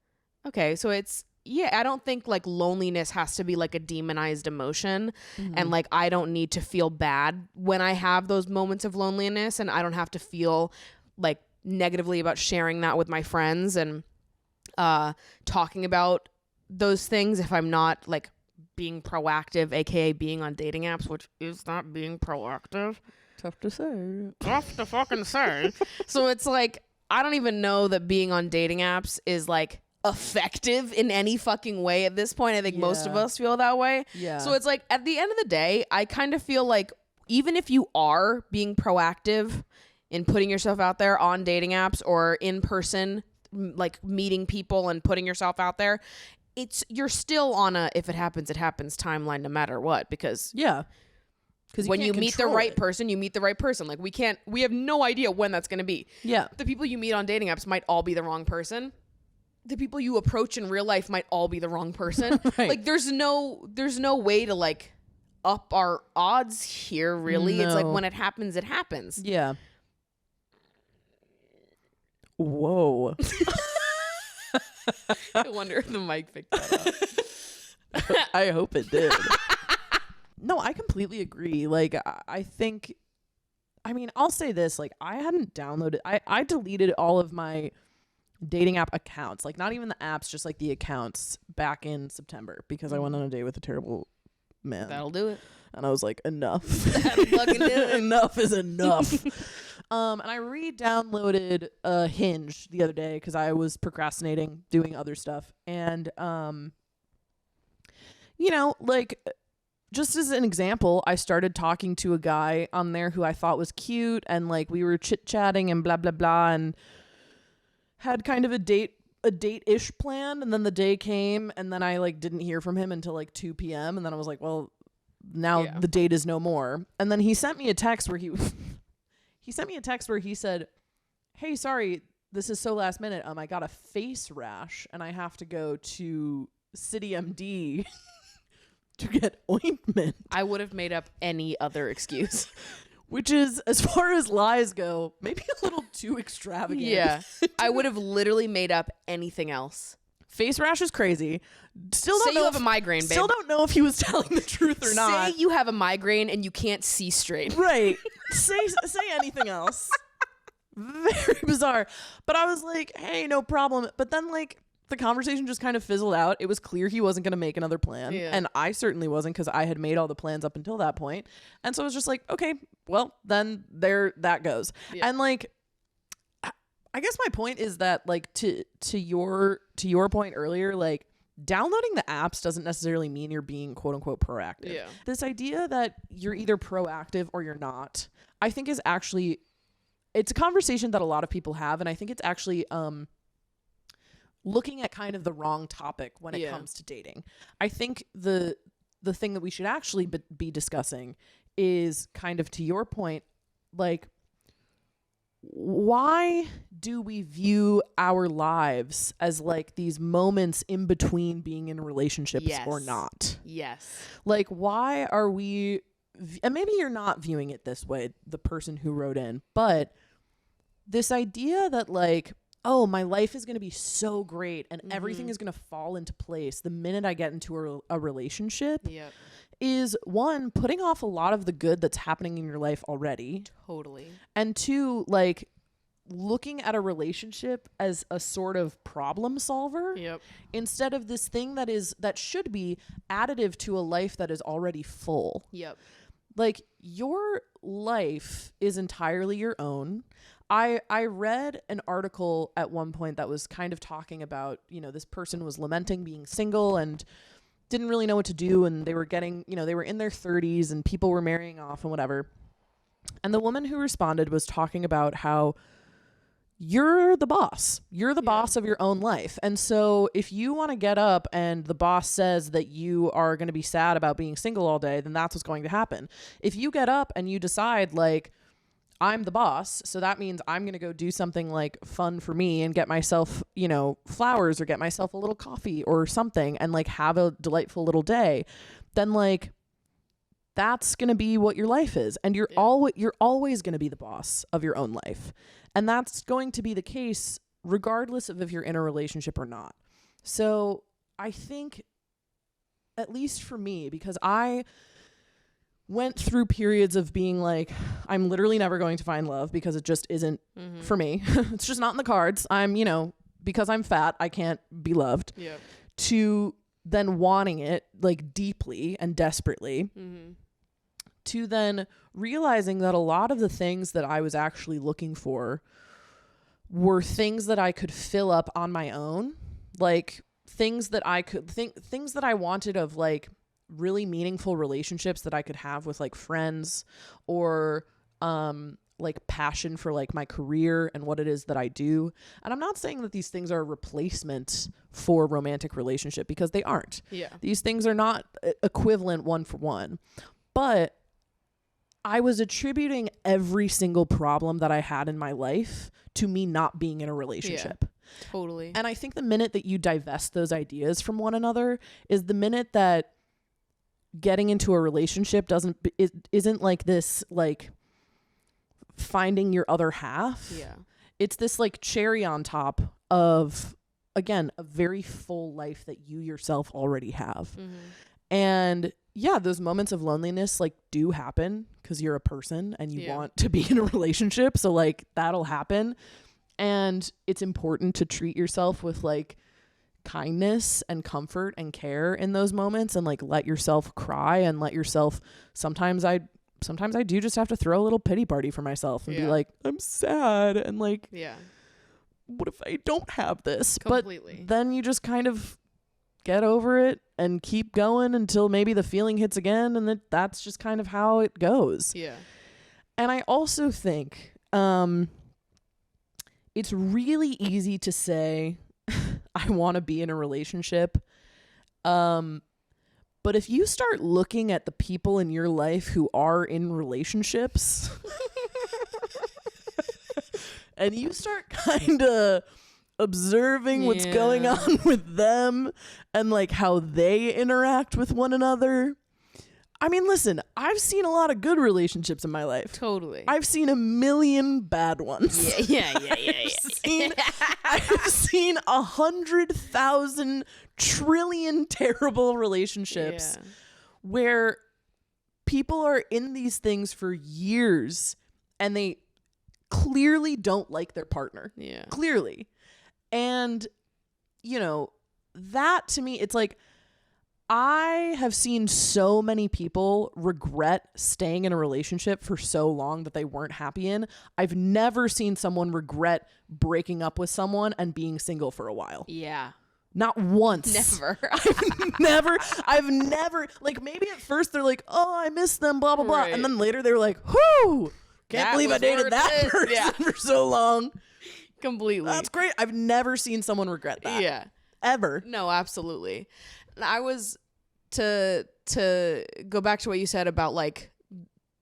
okay, so it's, yeah, I don't think like loneliness has to be like a demonized emotion. Mm-hmm. And like I don't need to feel bad when I have those moments of loneliness, and I don't have to feel like negatively about sharing that with my friends and talking about those things if I'm not like being proactive, aka being on dating apps, which is not being proactive. Tough to say. Tough to fucking say. So it's like I don't even know that being on dating apps is like effective in any fucking way at this point. I think most of us feel that way. Yeah. So it's like at the end of the day, I kind of feel like even if you are being proactive in putting yourself out there on dating apps or in person, like meeting people and putting yourself out there, you're still on a if it happens, it happens timeline no matter what, because yeah. Because when you meet the right person, you meet the right person. Like we have no idea when that's going to be. Yeah. The people you meet on dating apps might all be the wrong person. The people you approach in real life might all be the wrong person. Right. Like there's no way to like up our odds here, really. No. It's like when it happens, it happens. Yeah. Whoa. I wonder if the mic picked that up. I hope it did. No, I completely agree. Like, I think, I mean, I'll say this, like, I hadn't downloaded, I deleted all of my dating app accounts, like not even the apps, just like the accounts back in September because I went on a date with a terrible man. That'll do it. And I was like, enough. That'll fucking do it. Enough is enough. And I re-downloaded Hinge the other day because I was procrastinating doing other stuff. And, you know, like, just as an example, I started talking to a guy on there who I thought was cute, and like we were chit-chatting and blah, blah, blah, and had kind of a date-ish plan, and then the day came, and then I like didn't hear from him until like 2 p.m. and then I was like, well, now the date is no more. And then he sent me a text where he said, hey, sorry, this is so last minute. I got a face rash and I have to go to City MD to get ointment. I would have made up any other excuse. Which is, as far as lies go, maybe a little too extravagant. Yeah. I would have literally made up anything else. Face rash is crazy. Still don't Say know you have a migraine, babe. Still don't know if he was telling the truth or not. Say you have a migraine and you can't see straight. Right. say anything else. Very bizarre. But I was like, hey, no problem. But then like the conversation just kind of fizzled out. It was clear he wasn't going to make another plan. Yeah. And I certainly wasn't, because I had made all the plans up until that point. And so it was just like, okay, well, then there that goes. Yeah. And like, I guess my point is that like to your point earlier, like downloading the apps doesn't necessarily mean you're being quote unquote proactive. Yeah. This idea that you're either proactive or you're not, I think is actually, it's a conversation that a lot of people have. And I think it's actually, looking at kind of the wrong topic when it comes to dating. I think the thing that we should actually be discussing is kind of, to your point, like, why do we view our lives as like these moments in between being in relationships or not? Yes. Like, why are we, and maybe you're not viewing it this way, the person who wrote in, but this idea that like, oh, my life is going to be so great and everything is going to fall into place the minute I get into a relationship is, one, putting off a lot of the good that's happening in your life already. Totally. And two, like looking at a relationship as a sort of problem solver instead of this thing that should be additive to a life that is already full. Like, your life is entirely your own. I read an article at one point that was kind of talking about, you know, this person was lamenting being single and didn't really know what to do. And they were getting, you know, they were in their 30s and people were marrying off and whatever. And the woman who responded was talking about how you're the boss. You're the boss of your own life. And so if you want to get up and the boss says that you are going to be sad about being single all day, then that's what's going to happen. If you get up and you decide like, I'm the boss, so that means I'm going to go do something like fun for me and get myself, you know, flowers or get myself a little coffee or something and like have a delightful little day, then like that's going to be what your life is. And you're always going to be the boss of your own life. And that's going to be the case regardless of if you're in a relationship or not. So I think, at least for me, because I went through periods of being like, I'm literally never going to find love because it just isn't for me. It's just not in the cards. I'm, you know, because I'm fat, I can't be loved. To then wanting it like deeply and desperately. To then realizing that a lot of the things that I was actually looking for were things that I could fill up on my own. Like things that I wanted of like really meaningful relationships that I could have with like friends or like passion for like my career and what it is that I do. And I'm not saying that these things are a replacement for romantic relationship because they aren't. These things are not equivalent one for one. But I was attributing every single problem that I had in my life to me not being in a relationship. Totally. And I think the minute that you divest those ideas from one another is the minute that getting into a relationship isn't like this, like finding your other half. It's this like cherry on top of, again, a very full life that you yourself already have. And yeah, those moments of loneliness like do happen because you're a person and you want to be in a relationship. So like that'll happen. And it's important to treat yourself with like kindness and comfort and care in those moments and like let yourself cry and let yourself, sometimes I do just have to throw a little pity party for myself and be like, I'm sad and like what if I don't have this? Completely. But then you just kind of get over it and keep going until maybe the feeling hits again, and that's just kind of how it goes. And I also think it's really easy to say I want to be in a relationship. But if you start looking at the people in your life who are in relationships and you start kind of observing what's going on with them and like how they interact with one another. I mean, listen, I've seen a lot of good relationships in my life. Totally. I've seen a million bad ones. I've seen 100,000 trillion terrible relationships where people are in these things for years and they clearly don't like their partner. Clearly. And, you know, that to me, it's like, I have seen so many people regret staying in a relationship for so long that they weren't happy in. I've never seen someone regret breaking up with someone and being single for a while. Not once. Never. I've never, like maybe at first they're like, oh, I miss them, blah, blah, blah. And then later they were like, whoo, can't believe I dated that person for so long. Completely. That's great. I've never seen someone regret that. Ever. No, absolutely. I was to go back to what you said about like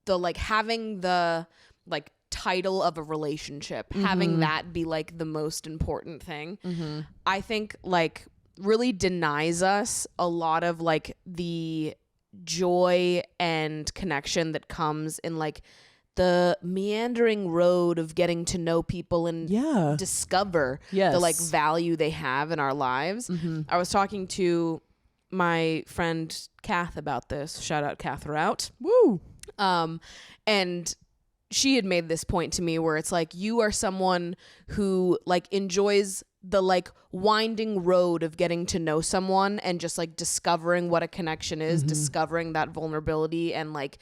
the like having the like title of a relationship, having that be like the most important thing, I think like really denies us a lot of like the joy and connection that comes in like the meandering road of getting to know people and discover the like value they have in our lives. I was talking to my friend Kath about this. Shout out Kath Rout. Woo. And she had made this point to me where it's like, you are someone who like enjoys the like winding road of getting to know someone and just like discovering what a connection is, discovering that vulnerability and like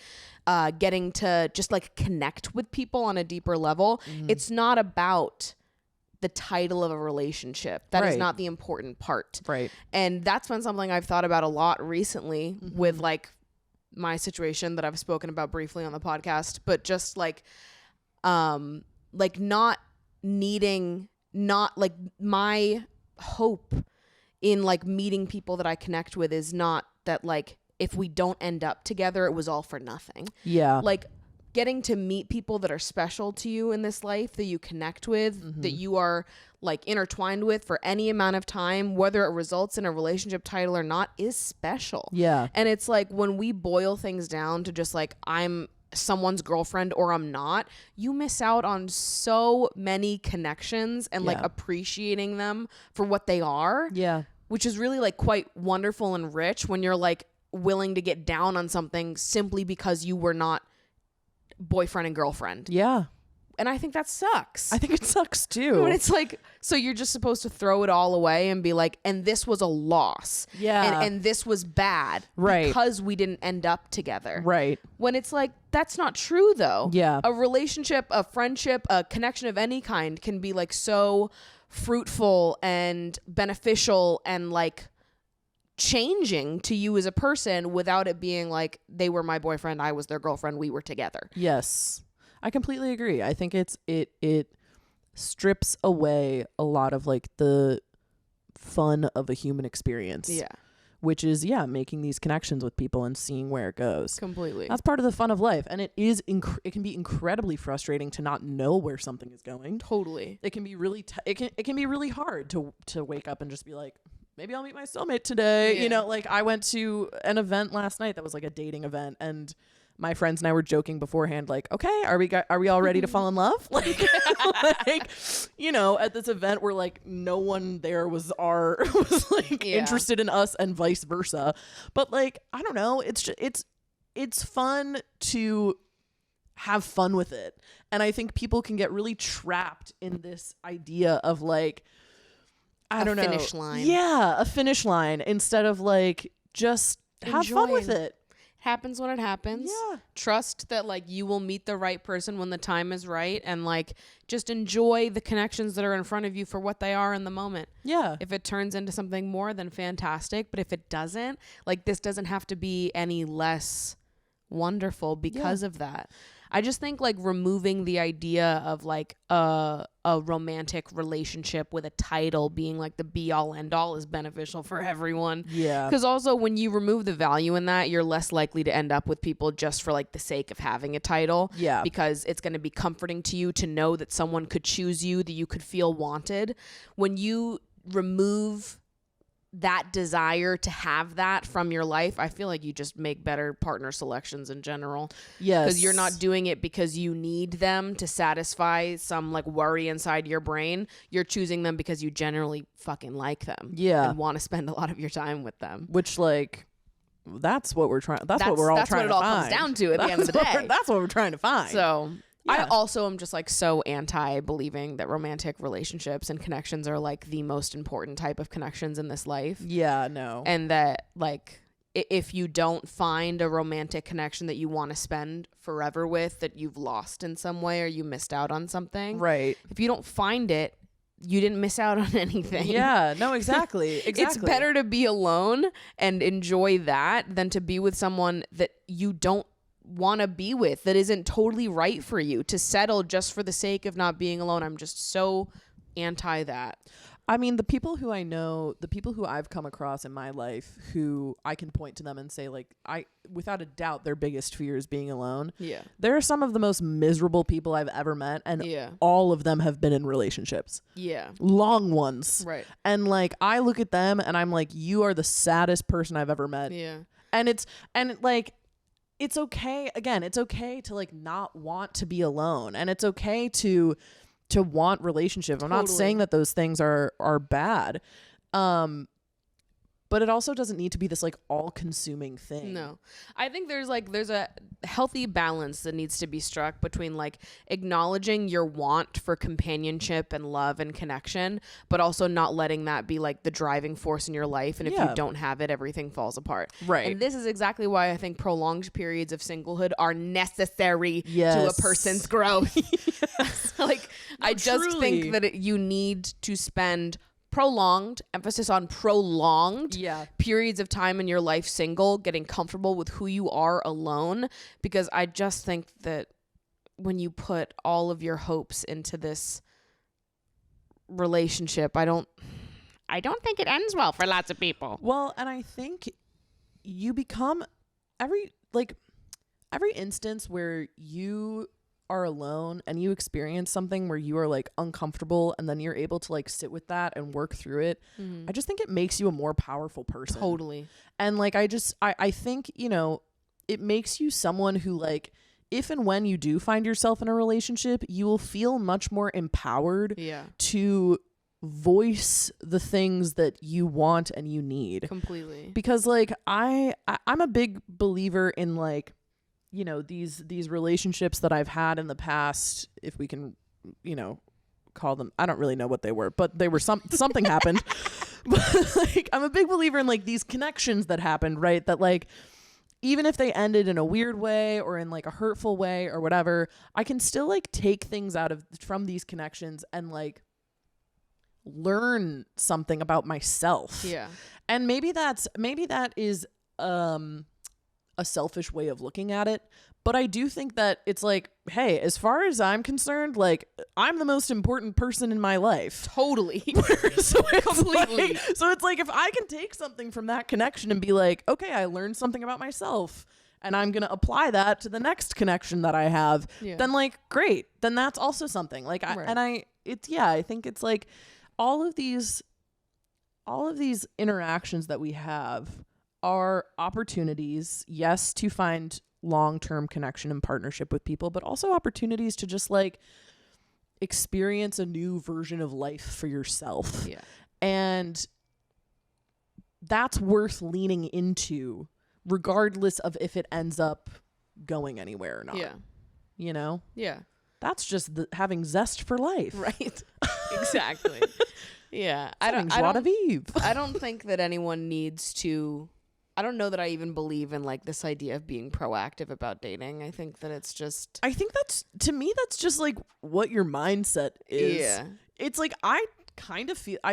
getting to just like connect with people on a deeper level. It's not about the title of a relationship. That is not the important part. Right. And that's been something I've thought about a lot recently with like my situation that I've spoken about briefly on the podcast, but just like not needing, not like my hope in like meeting people that I connect with is not that like if we don't end up together, it was all for nothing. Yeah. Like getting to meet people that are special to you in this life, that you connect with, that you are like intertwined with for any amount of time, whether it results in a relationship title or not, is special. Yeah. And it's like when we boil things down to just like, I'm someone's girlfriend or I'm not, you miss out on so many connections and like appreciating them for what they are. Yeah. Which is really like quite wonderful and rich when you're like willing to get down on something simply because you were not boyfriend and girlfriend. Yeah. And I think that sucks. I think it sucks too. But it's like, so you're just supposed to throw it all away and be like, and this was a loss. Yeah. And this was bad. Right. Because we didn't end up together. Right. When it's like, that's not true though. Yeah. A relationship, a friendship, a connection of any kind can be like so fruitful and beneficial and like changing to you as a person without it being like they were my boyfriend, I was their girlfriend, we were together. Yes. I completely agree. I think it strips away a lot of like the fun of a human experience. Yeah. Which is making these connections with people and seeing where it goes. Completely. That's part of the fun of life, and it is it can be incredibly frustrating to not know where something is going. Totally. It can be really it can be really hard to wake up and just be like, maybe I'll meet my soulmate today. Yeah. You know, like I went to an event last night that was like a dating event, and my friends and I were joking beforehand, like, okay, are we all ready to fall in love? Like, like, you know, at this event where like no one there was interested in us and vice versa. But like, I don't know, it's fun to have fun with it. And I think people can get really trapped in this idea of like, I don't know. A finish line. Yeah, a finish line instead of like just have fun with it. Happens when it happens. Yeah. Trust that like you will meet the right person when the time is right, and like just enjoy the connections that are in front of you for what they are in the moment. Yeah. If it turns into something more, then fantastic. But if it doesn't, like this doesn't have to be any less wonderful because of that. I just think like removing the idea of like a romantic relationship with a title being like the be all end all is beneficial for everyone. Yeah. Because also when you remove the value in that, you're less likely to end up with people just for like the sake of having a title. Yeah. Because it's going to be comforting to you to know that someone could choose you, that you could feel wanted. When you remove that desire to have that from your life, I feel like you just make better partner selections in general. Yes. Because you're not doing it because you need them to satisfy some like worry inside your brain. You're choosing them because you generally fucking like them. Yeah. And want to spend a lot of your time with them. Which like, that's what we're trying. That's what we're all trying to find. That's what it all comes down to at the end of the day. That's what we're trying to find. So yeah. I also am just like so anti believing that romantic relationships and connections are like the most important type of connections in this life. Yeah, no. And that like if you don't find a romantic connection that you want to spend forever with, that you've lost in some way or you missed out on something. Right. If you don't find it, you didn't miss out on anything. Yeah, no, exactly. It's better to be alone and enjoy that than to be with someone that you don't want to be with, that isn't totally right for you, to settle just for the sake of not being alone. I'm just so anti that. I mean, the people who I know, the people who I've come across in my life who I can point to them and say, like, without a doubt, their biggest fear is being alone. Yeah. They're some of the most miserable people I've ever met. And Yeah. all of them have been in relationships. Yeah. Long ones. Right. And like, I look at them and I'm like, you are the saddest person I've ever met. Yeah. And it's okay. Again, it's okay to like not want to be alone. And it's okay to want relationship. I'm not saying that those things are bad. But it also doesn't need to be this like all-consuming thing. No. I think there's a healthy balance that needs to be struck between like acknowledging your want for companionship and love and connection, but also not letting that be like the driving force in your life. And if you don't have it, everything falls apart. Right. And this is exactly why I think prolonged periods of singlehood are necessary to a person's growth. Like, I just think that you need to spend prolonged, emphasis on prolonged periods of time in your life single, getting comfortable with who you are alone, because I just think that when you put all of your hopes into this relationship, I don't think it ends well for lots of people. Well, and I think you become every instance where you are alone and you experience something where you are like uncomfortable and then you're able to like sit with that and work through it. I just think it makes you a more powerful person. Totally. And like, I think, you know, it makes you someone who like, if and when you do find yourself in a relationship, you will feel much more empowered to voice the things that you want and you need. Completely. Because like, I'm a big believer in like, you know, these relationships that I've had in the past, if we can, you know, call them, I don't really know what they were, but they were something happened. But like, I'm a big believer in like these connections that happened, right? That like, even if they ended in a weird way or in like a hurtful way or whatever, I can still like take things from these connections and like learn something about myself. Yeah. And maybe that is a selfish way of looking at it, but I do think that it's like, hey, as far as I'm concerned, like, I'm the most important person in my life. Totally. So Completely. It's like, if I can take something from that connection and be like, okay, I learned something about myself and I'm gonna apply that to the next connection that I have, then like, great, then that's also something. Like, I think it's like all of these interactions that we have are opportunities, yes, to find long-term connection and partnership with people, but also opportunities to just like experience a new version of life for yourself. Yeah. And that's worth leaning into regardless of if it ends up going anywhere or not. Yeah. You know? Yeah. That's just having zest for life. Right. Exactly. Yeah. I don't think that anyone needs to. I don't know that I even believe in like this idea of being proactive about dating. I think that it's just. I think that's just like what your mindset is. Yeah. It's like I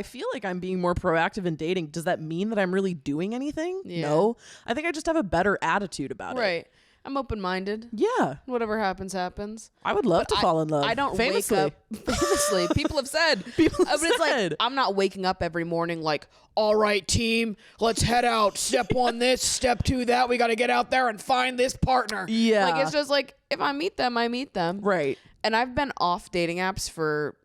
feel like I'm being more proactive in dating. Does that mean that I'm really doing anything? Yeah. No. I think I just have a better attitude about it. Right. I'm open-minded. Yeah. Whatever happens, happens. I would love to fall in love. I don't wake up. Famously. People have said. It's like, I'm not waking up every morning like, all right, team, let's head out. Step 1 this, step 2 that. We got to get out there and find this partner. Yeah. Like, it's just like, if I meet them, I meet them. Right. And I've been off dating apps for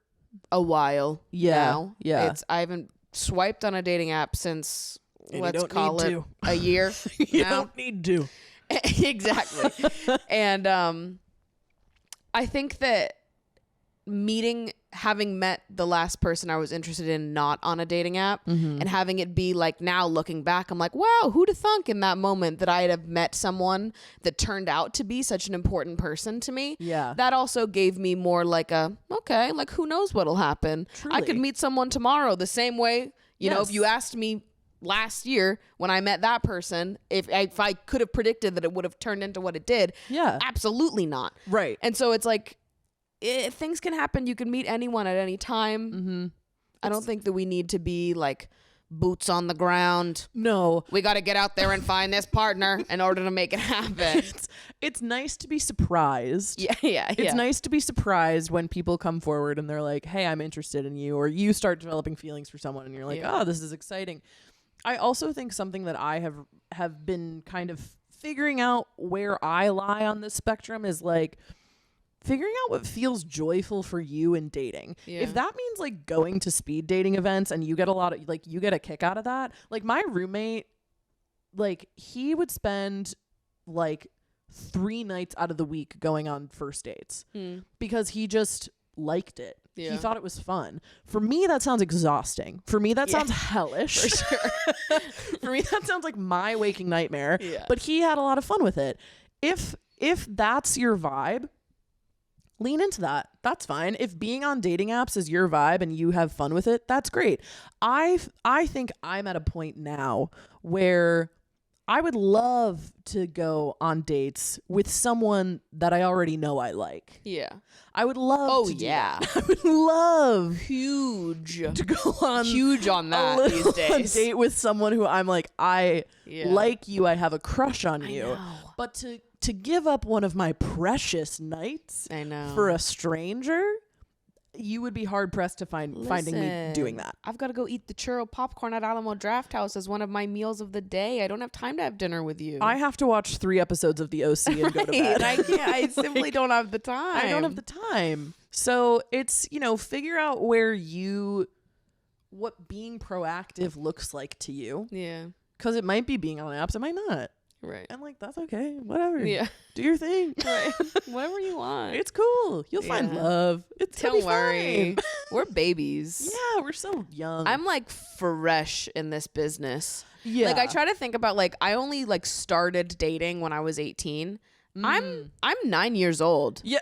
a while now. Yeah. I haven't swiped on a dating app since, let's call it a year. You don't need to. Exactly. And I think that having met the last person I was interested in not on a dating app, and having it be like, now looking back, I'm like, wow, who'd have thunk in that moment that I'd have met someone that turned out to be such an important person to me. Yeah. That also gave me more like okay, like who knows what'll happen. Truly. I could meet someone tomorrow the same way, you know, if you asked me last year when I met that person, if I could have predicted that it would have turned into what it did, absolutely not. Right. And so it's like, things can happen. You can meet anyone at any time. I don't think that we need to be like boots on the ground. No. We got to get out there and find this partner in order to make it happen. It's nice to be surprised. Yeah. It's nice to be surprised when people come forward and they're like, hey, I'm interested in you, or you start developing feelings for someone and you're like, oh, this is exciting. I also think something that I have been kind of figuring out where I lie on this spectrum is like figuring out what feels joyful for you in dating. Yeah. If that means like going to speed dating events and you get you get a kick out of that. Like my roommate, like he would spend like 3 nights out of the week going on first dates because he just liked it. Yeah. He thought it was fun. For me, that sounds exhausting. For me, that sounds hellish. For sure. For me, that sounds like my waking nightmare. Yeah. But he had a lot of fun with it. If that's your vibe, lean into that. That's fine. If being on dating apps is your vibe and you have fun with it, that's great. I think I'm at a point now where I would love to go on dates with someone that I already know I like. Yeah. I would love to do that. I would love to go on that these days. A date with someone who I'm like, I like you, I have a crush on you. But to give up one of my precious nights for a stranger, you would be hard pressed to finding me doing that. I've got to go eat the churro popcorn at Alamo Draft House as one of my meals of the day. I don't have time to have dinner with you. I have to watch 3 episodes of The OC and go to bed. I can't. I simply don't have the time. I don't have the time. So it's, figure out what being proactive looks like to you. Yeah. Because it might be being on apps. It might not. Right. And like, that's okay. Whatever. Yeah. Do your thing. Right. Whatever you want. It's cool. You'll find love. Don't worry. We're babies. Yeah, we're so young. I'm like fresh in this business. Yeah. Like I try to think about like I only like started dating when I was 18. I'm 9 years old. Yeah.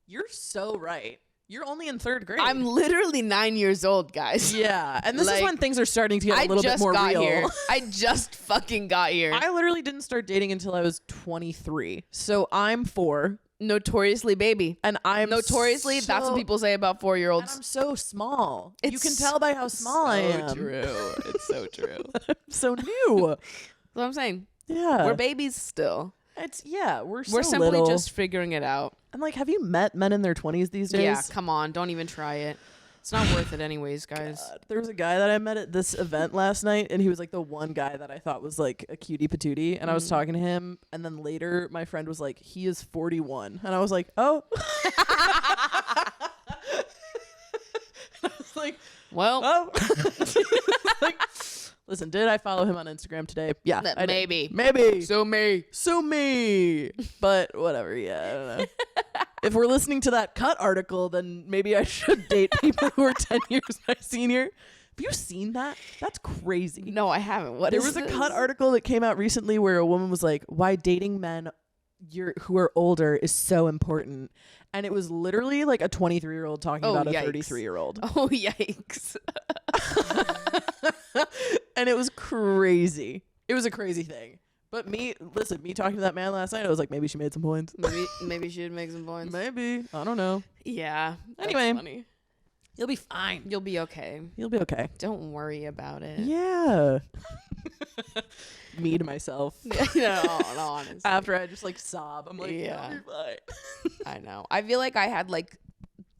You're so right. You're only in 3rd grade. I'm literally 9 years old, guys. Yeah. And this is when things are starting to get a little bit more real. Here. I just fucking got here. I literally didn't start dating until I was 23. So I'm 4. Notoriously baby. And I'm notoriously, that's what people say about 4-year-olds. And I'm so small. You can tell by how small I am. True. It's so true. I'm so new. That's what I'm saying. Yeah. We're babies still. We're simply little. Just figuring it out. I'm like, have you met men in their 20s these days? Yeah, come on, don't even try it. It's not worth it anyways, guys. God. There was a guy that I met at this event last night, and he was like the one guy that I thought was like a cutie patootie, and I was talking to him, and then later my friend was like, he is 41, and I was like, oh. I was like, well. Oh. Like, listen, did I follow him on Instagram today? Yeah. Maybe. So me. But whatever. Yeah, I don't know. If we're listening to that Cut article, then maybe I should date people who are 10 years my senior. Have you seen that? That's crazy. No, I haven't. There was a Cut article that came out recently where a woman was like, why dating men who are older is so important. And it was literally like a 23-year-old talking about a 33-year-old. Oh, yikes. And it was crazy. It was a crazy thing. But me talking to that man last night, I was like, maybe she made some points. Maybe she did make some points. Maybe. I don't know. Yeah. Anyway. Funny. You'll be fine. You'll be okay. Don't worry about it. Yeah. Me to myself. No, honestly. After I just like sob. I'm like, yeah. You'll be fine. I know. I feel like I had like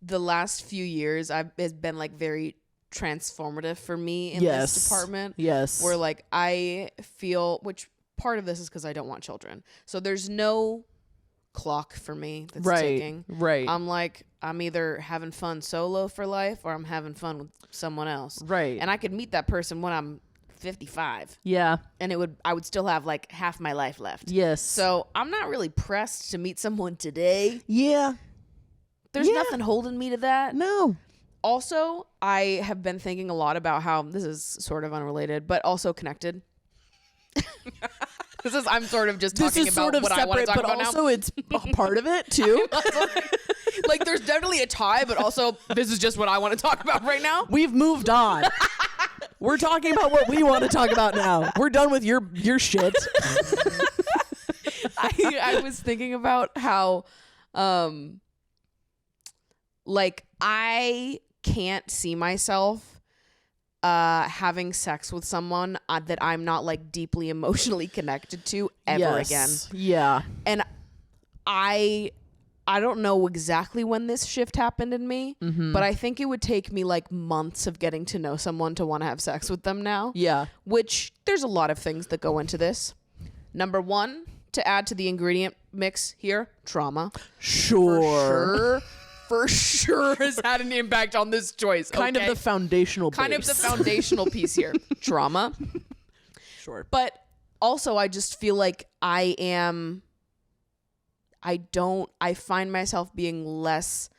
the last few years has been like very transformative for me in this department. Yes. Where like I feel, which part of this is because I don't want children. So there's no clock for me that's ticking. Right. I'm like, I'm either having fun solo for life or I'm having fun with someone else. Right. And I could meet that person when I'm 55. Yeah. And I would still have like half my life left. Yes. So I'm not really pressed to meet someone today. Yeah. There's nothing holding me to that. No. Also, I have been thinking a lot about how this is sort of unrelated, but also connected. I'm sort of just talking about what I want to talk about now. Also, it's a part of it too. Like, there's definitely a tie, but also this is just what I want to talk about right now. We've moved on. We're talking about what we want to talk about now. We're done with your shit. I was thinking about how, like, I can't see myself having sex with someone that I'm not like deeply emotionally connected to ever again. Yeah. And I don't know exactly when this shift happened in me, but I think it would take me like months of getting to know someone to want to have sex with them now. Yeah. Which there's a lot of things that go into this. Number one, to add to the ingredient mix here, trauma. For sure has had an impact on this choice. Kind of the foundational piece here. Trauma. Sure. But also I just feel like I find myself being less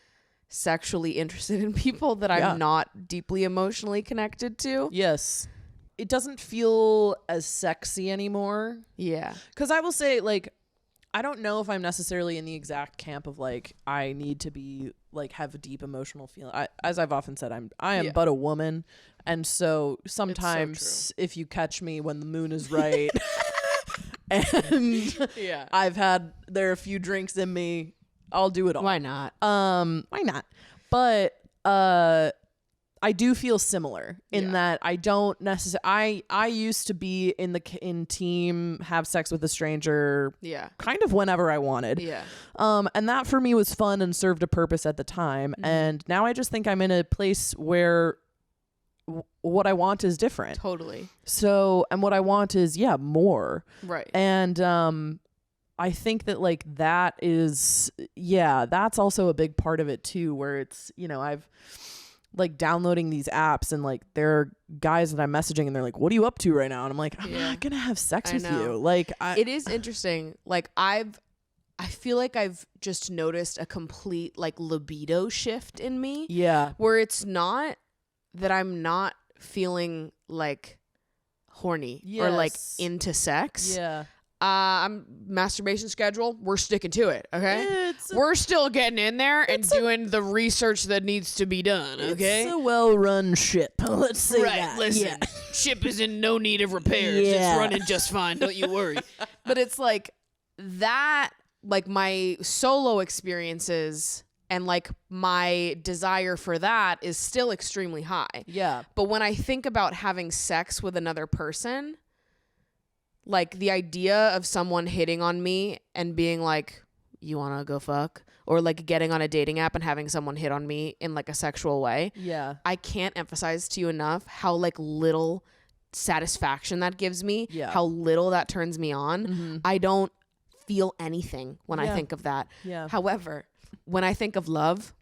sexually interested in people that I'm not deeply emotionally connected to. Yes. It doesn't feel as sexy anymore. Yeah. Because I will say, like, I don't know if I'm necessarily in the exact camp of like I need to be like have a deep emotional feeling. As I've often said, I am but a woman, and so sometimes if you catch me when the moon is right, and there are a few drinks in me, I'll do it all. Why not? Why not? But I do feel similar in that I don't necessarily. I used to be in team have sex with a stranger. Yeah. Kind of whenever I wanted. Yeah. And that for me was fun and served a purpose at the time. And now I just think I'm in a place where what I want is different. Totally. So, and what I want is more. Right. And I think that like that is that's also a big part of it too, where it's I've like downloading these apps and like there are guys that I'm messaging and they're like, what are you up to right now? And I'm like, I'm not gonna have sex with you. Like it is interesting. Like I feel like I've just noticed a complete like libido shift in me. Yeah. Where it's not that I'm not feeling like horny or like into sex. Yeah. I'm masturbation schedule. We're sticking to it. Okay. We're still getting in there and doing the research that needs to be done. Okay. It's a well-run ship. Let's say that. Listen, ship is in no need of repairs. It's running just fine. Don't you worry. But it's like that, like my solo experiences and like my desire for that is still extremely high. Yeah. But when I think about having sex with another person, like the idea of someone hitting on me and being like, you want to go fuck? Or like getting on a dating app and having someone hit on me in like a sexual way. Yeah. I can't emphasize to you enough how like little satisfaction that gives me. Yeah. How little that turns me on. I don't feel anything when I think of that. Yeah. However, when I think of love,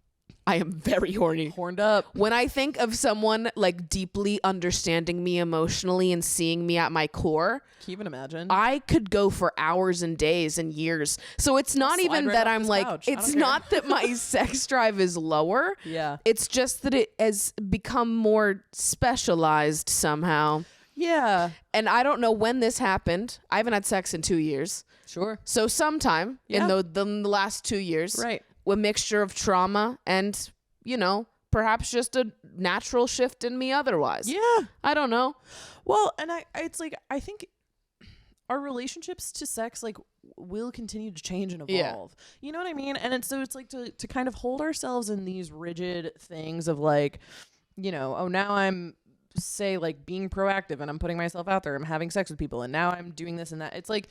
I am very horny. Horned up. When I think of someone like deeply understanding me emotionally and seeing me at my core, can you even imagine? I could go for hours and days and years. So it's not even that I'm like, it's not that my sex drive is lower. Yeah. It's just that it has become more specialized somehow. Yeah. And I don't know when this happened. I haven't had sex in 2 years. Sure. So sometime in the last 2 years. Right. A mixture of trauma and, perhaps just a natural shift in me otherwise. Yeah. I don't know. Well, and it's like, I think our relationships to sex, like, will continue to change and evolve. You know what I mean? And it's like to kind of hold ourselves in these rigid things of like, now I'm, say, like, being proactive and I'm putting myself out there. I'm having sex with people and now I'm doing this and that. It's like,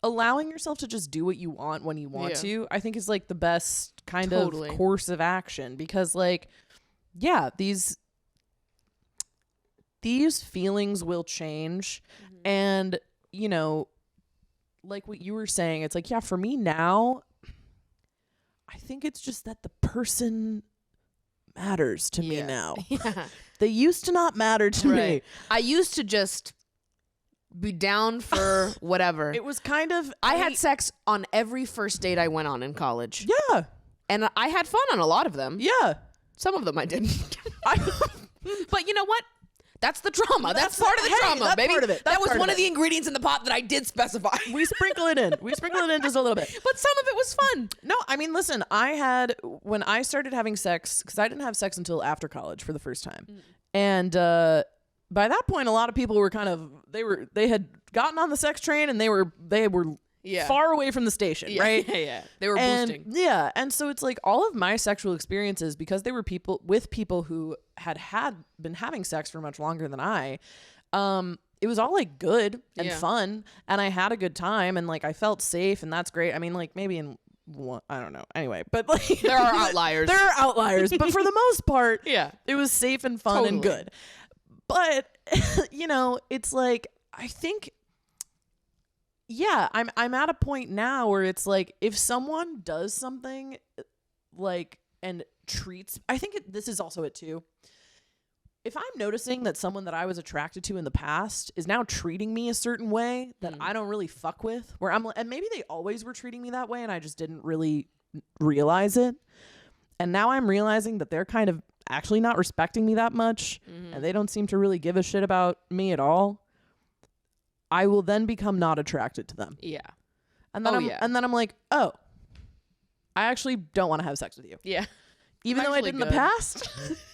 allowing yourself to just do what you want when you want to, I think is like the best kind of course of action, because like, these feelings will change. And, like what you were saying, it's like, for me now, I think it's just that the person matters to me now. Yeah. They used to not matter to me. I used to just be down for whatever. It was kind of... I had sex on every first date I went on in college. Yeah. And I had fun on a lot of them. Yeah. Some of them I didn't. But you know what? That's the trauma. That's part of the trauma, that's baby. Part of it. That was one of the ingredients in the pot that I did specify. We sprinkle it in. We sprinkle it in just a little bit. But some of it was fun. No, I mean, listen, when I started having sex, because I didn't have sex until after college for the first time. And by that point, a lot of people were kind of, they had gotten on the sex train and they were far away from the station, right? Yeah. They were And boosting. yeah, and so it's like all of my sexual experiences, because they were people who had been having sex for much longer than I, it was all like good and fun, and I had a good time, and like I felt safe, and that's great. I mean, like maybe in I don't know. Anyway, but like There are outliers. there are outliers, but for the most part, it was safe and fun and good. But you know, it's like I think. Yeah, I'm at a point now where it's like if someone does something like and treats, I think this is also it too. If I'm noticing that someone that I was attracted to in the past is now treating me a certain way that I don't really fuck with, where and maybe they always were treating me that way and I just didn't really realize it. And now I'm realizing that they're kind of actually not respecting me that much and they don't seem to really give a shit about me at all. I will then become not attracted to them. Yeah. And then I'm like, oh, I actually don't want to have sex with you. Yeah. Even though I did in the past.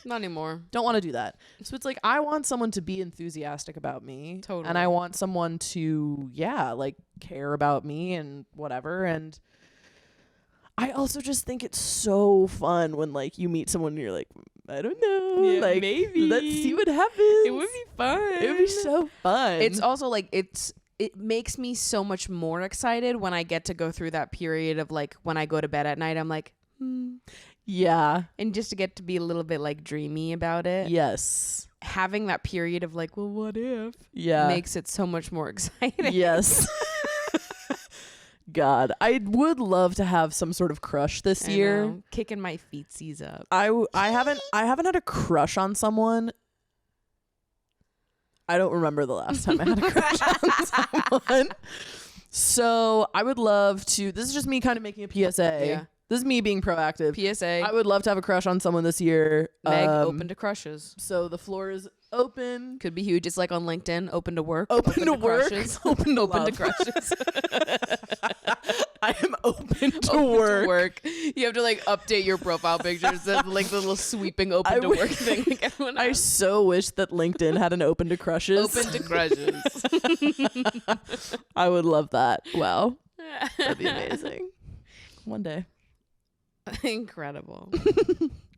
Not anymore. Don't want to do that. So it's like, I want someone to be enthusiastic about me. Totally. And I want someone to, like care about me and whatever. And I also just think it's so fun when like you meet someone and you're like, I don't know. Yeah, like maybe. Let's see what happens. It would be fun. It would be so fun. It's also like it makes me so much more excited when I get to go through that period of like when I go to bed at night, I'm like, yeah. And just to get to be a little bit like dreamy about it. Yes. Having that period of like, well, what if? Yeah. Makes it so much more exciting. Yes. God, I would love to have some sort of crush this year. Kicking my feetsies up. I haven't had a crush on someone. I don't remember the last time I had a crush on someone. So I would love to. This is just me kind of making a PSA. Yeah. This is me being proactive. PSA. I would love to have a crush on someone this year. Meg, open to crushes. So the floor is open. Could be huge. It's like on LinkedIn. Open to work. Open to work. Crushes. Open to open love. to crushes. I am open to Open work. to work. You have to like update your profile pictures. That's like the little sweeping open to work thing. Like everyone I has. so wish that LinkedIn had an open to crushes. Open to crushes. I would love that. Wow. That'd be amazing. One day. Incredible.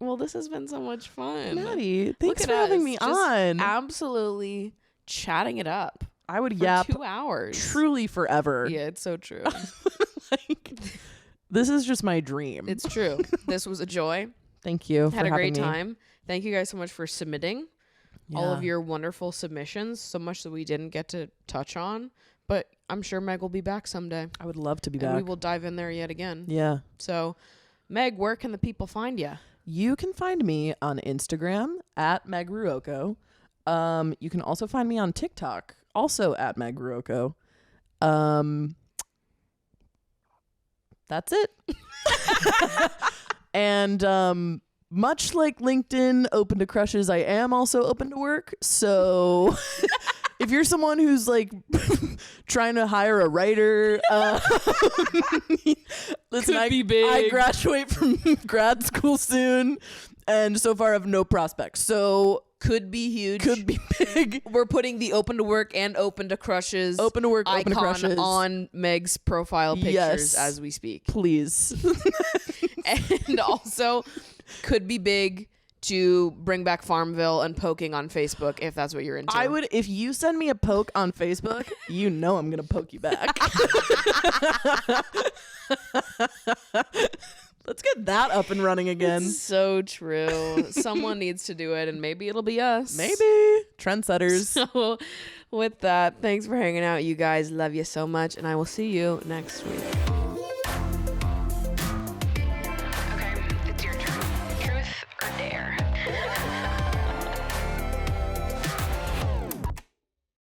Well, this has been so much fun. Maddie, thanks Look for at having us, me just on. Absolutely chatting it up. I would For yap 2 hours. truly forever. Yeah, it's so true. Like, this is just my dream. It's true. This was a joy. Thank you. Had for a great having me. time. Thank you guys so much for submitting all of your wonderful submissions. So much that we didn't get to touch on, but I'm sure Meg will be back someday. I would love to be And back. we will dive in there yet again. Yeah. So, Meg, where can the people find you? You can find me on Instagram at Meg Ruocco. You can also find me on TikTok, also at Meg Ruocco. That's it. And much like LinkedIn, open to crushes, I am also open to work. So if you're someone who's like trying to hire a writer, listen, Could be big. I graduate from grad school soon, and so far I have no prospects. So Could be huge. could be big. We're putting the open to work and open to crushes Open to work, open to icon crushes. on Meg's profile pictures Yes. as we speak. Please. And also could be big to bring back Farmville and poking on Facebook if that's what you're into. I would, if you send me a poke on Facebook, you know I'm gonna poke you back. Let's get that up and running again. It's so true. Someone needs to do it, and maybe it'll be us. Maybe. Trendsetters. So with that, thanks for hanging out, you guys. Love you so much, and I will see you next week.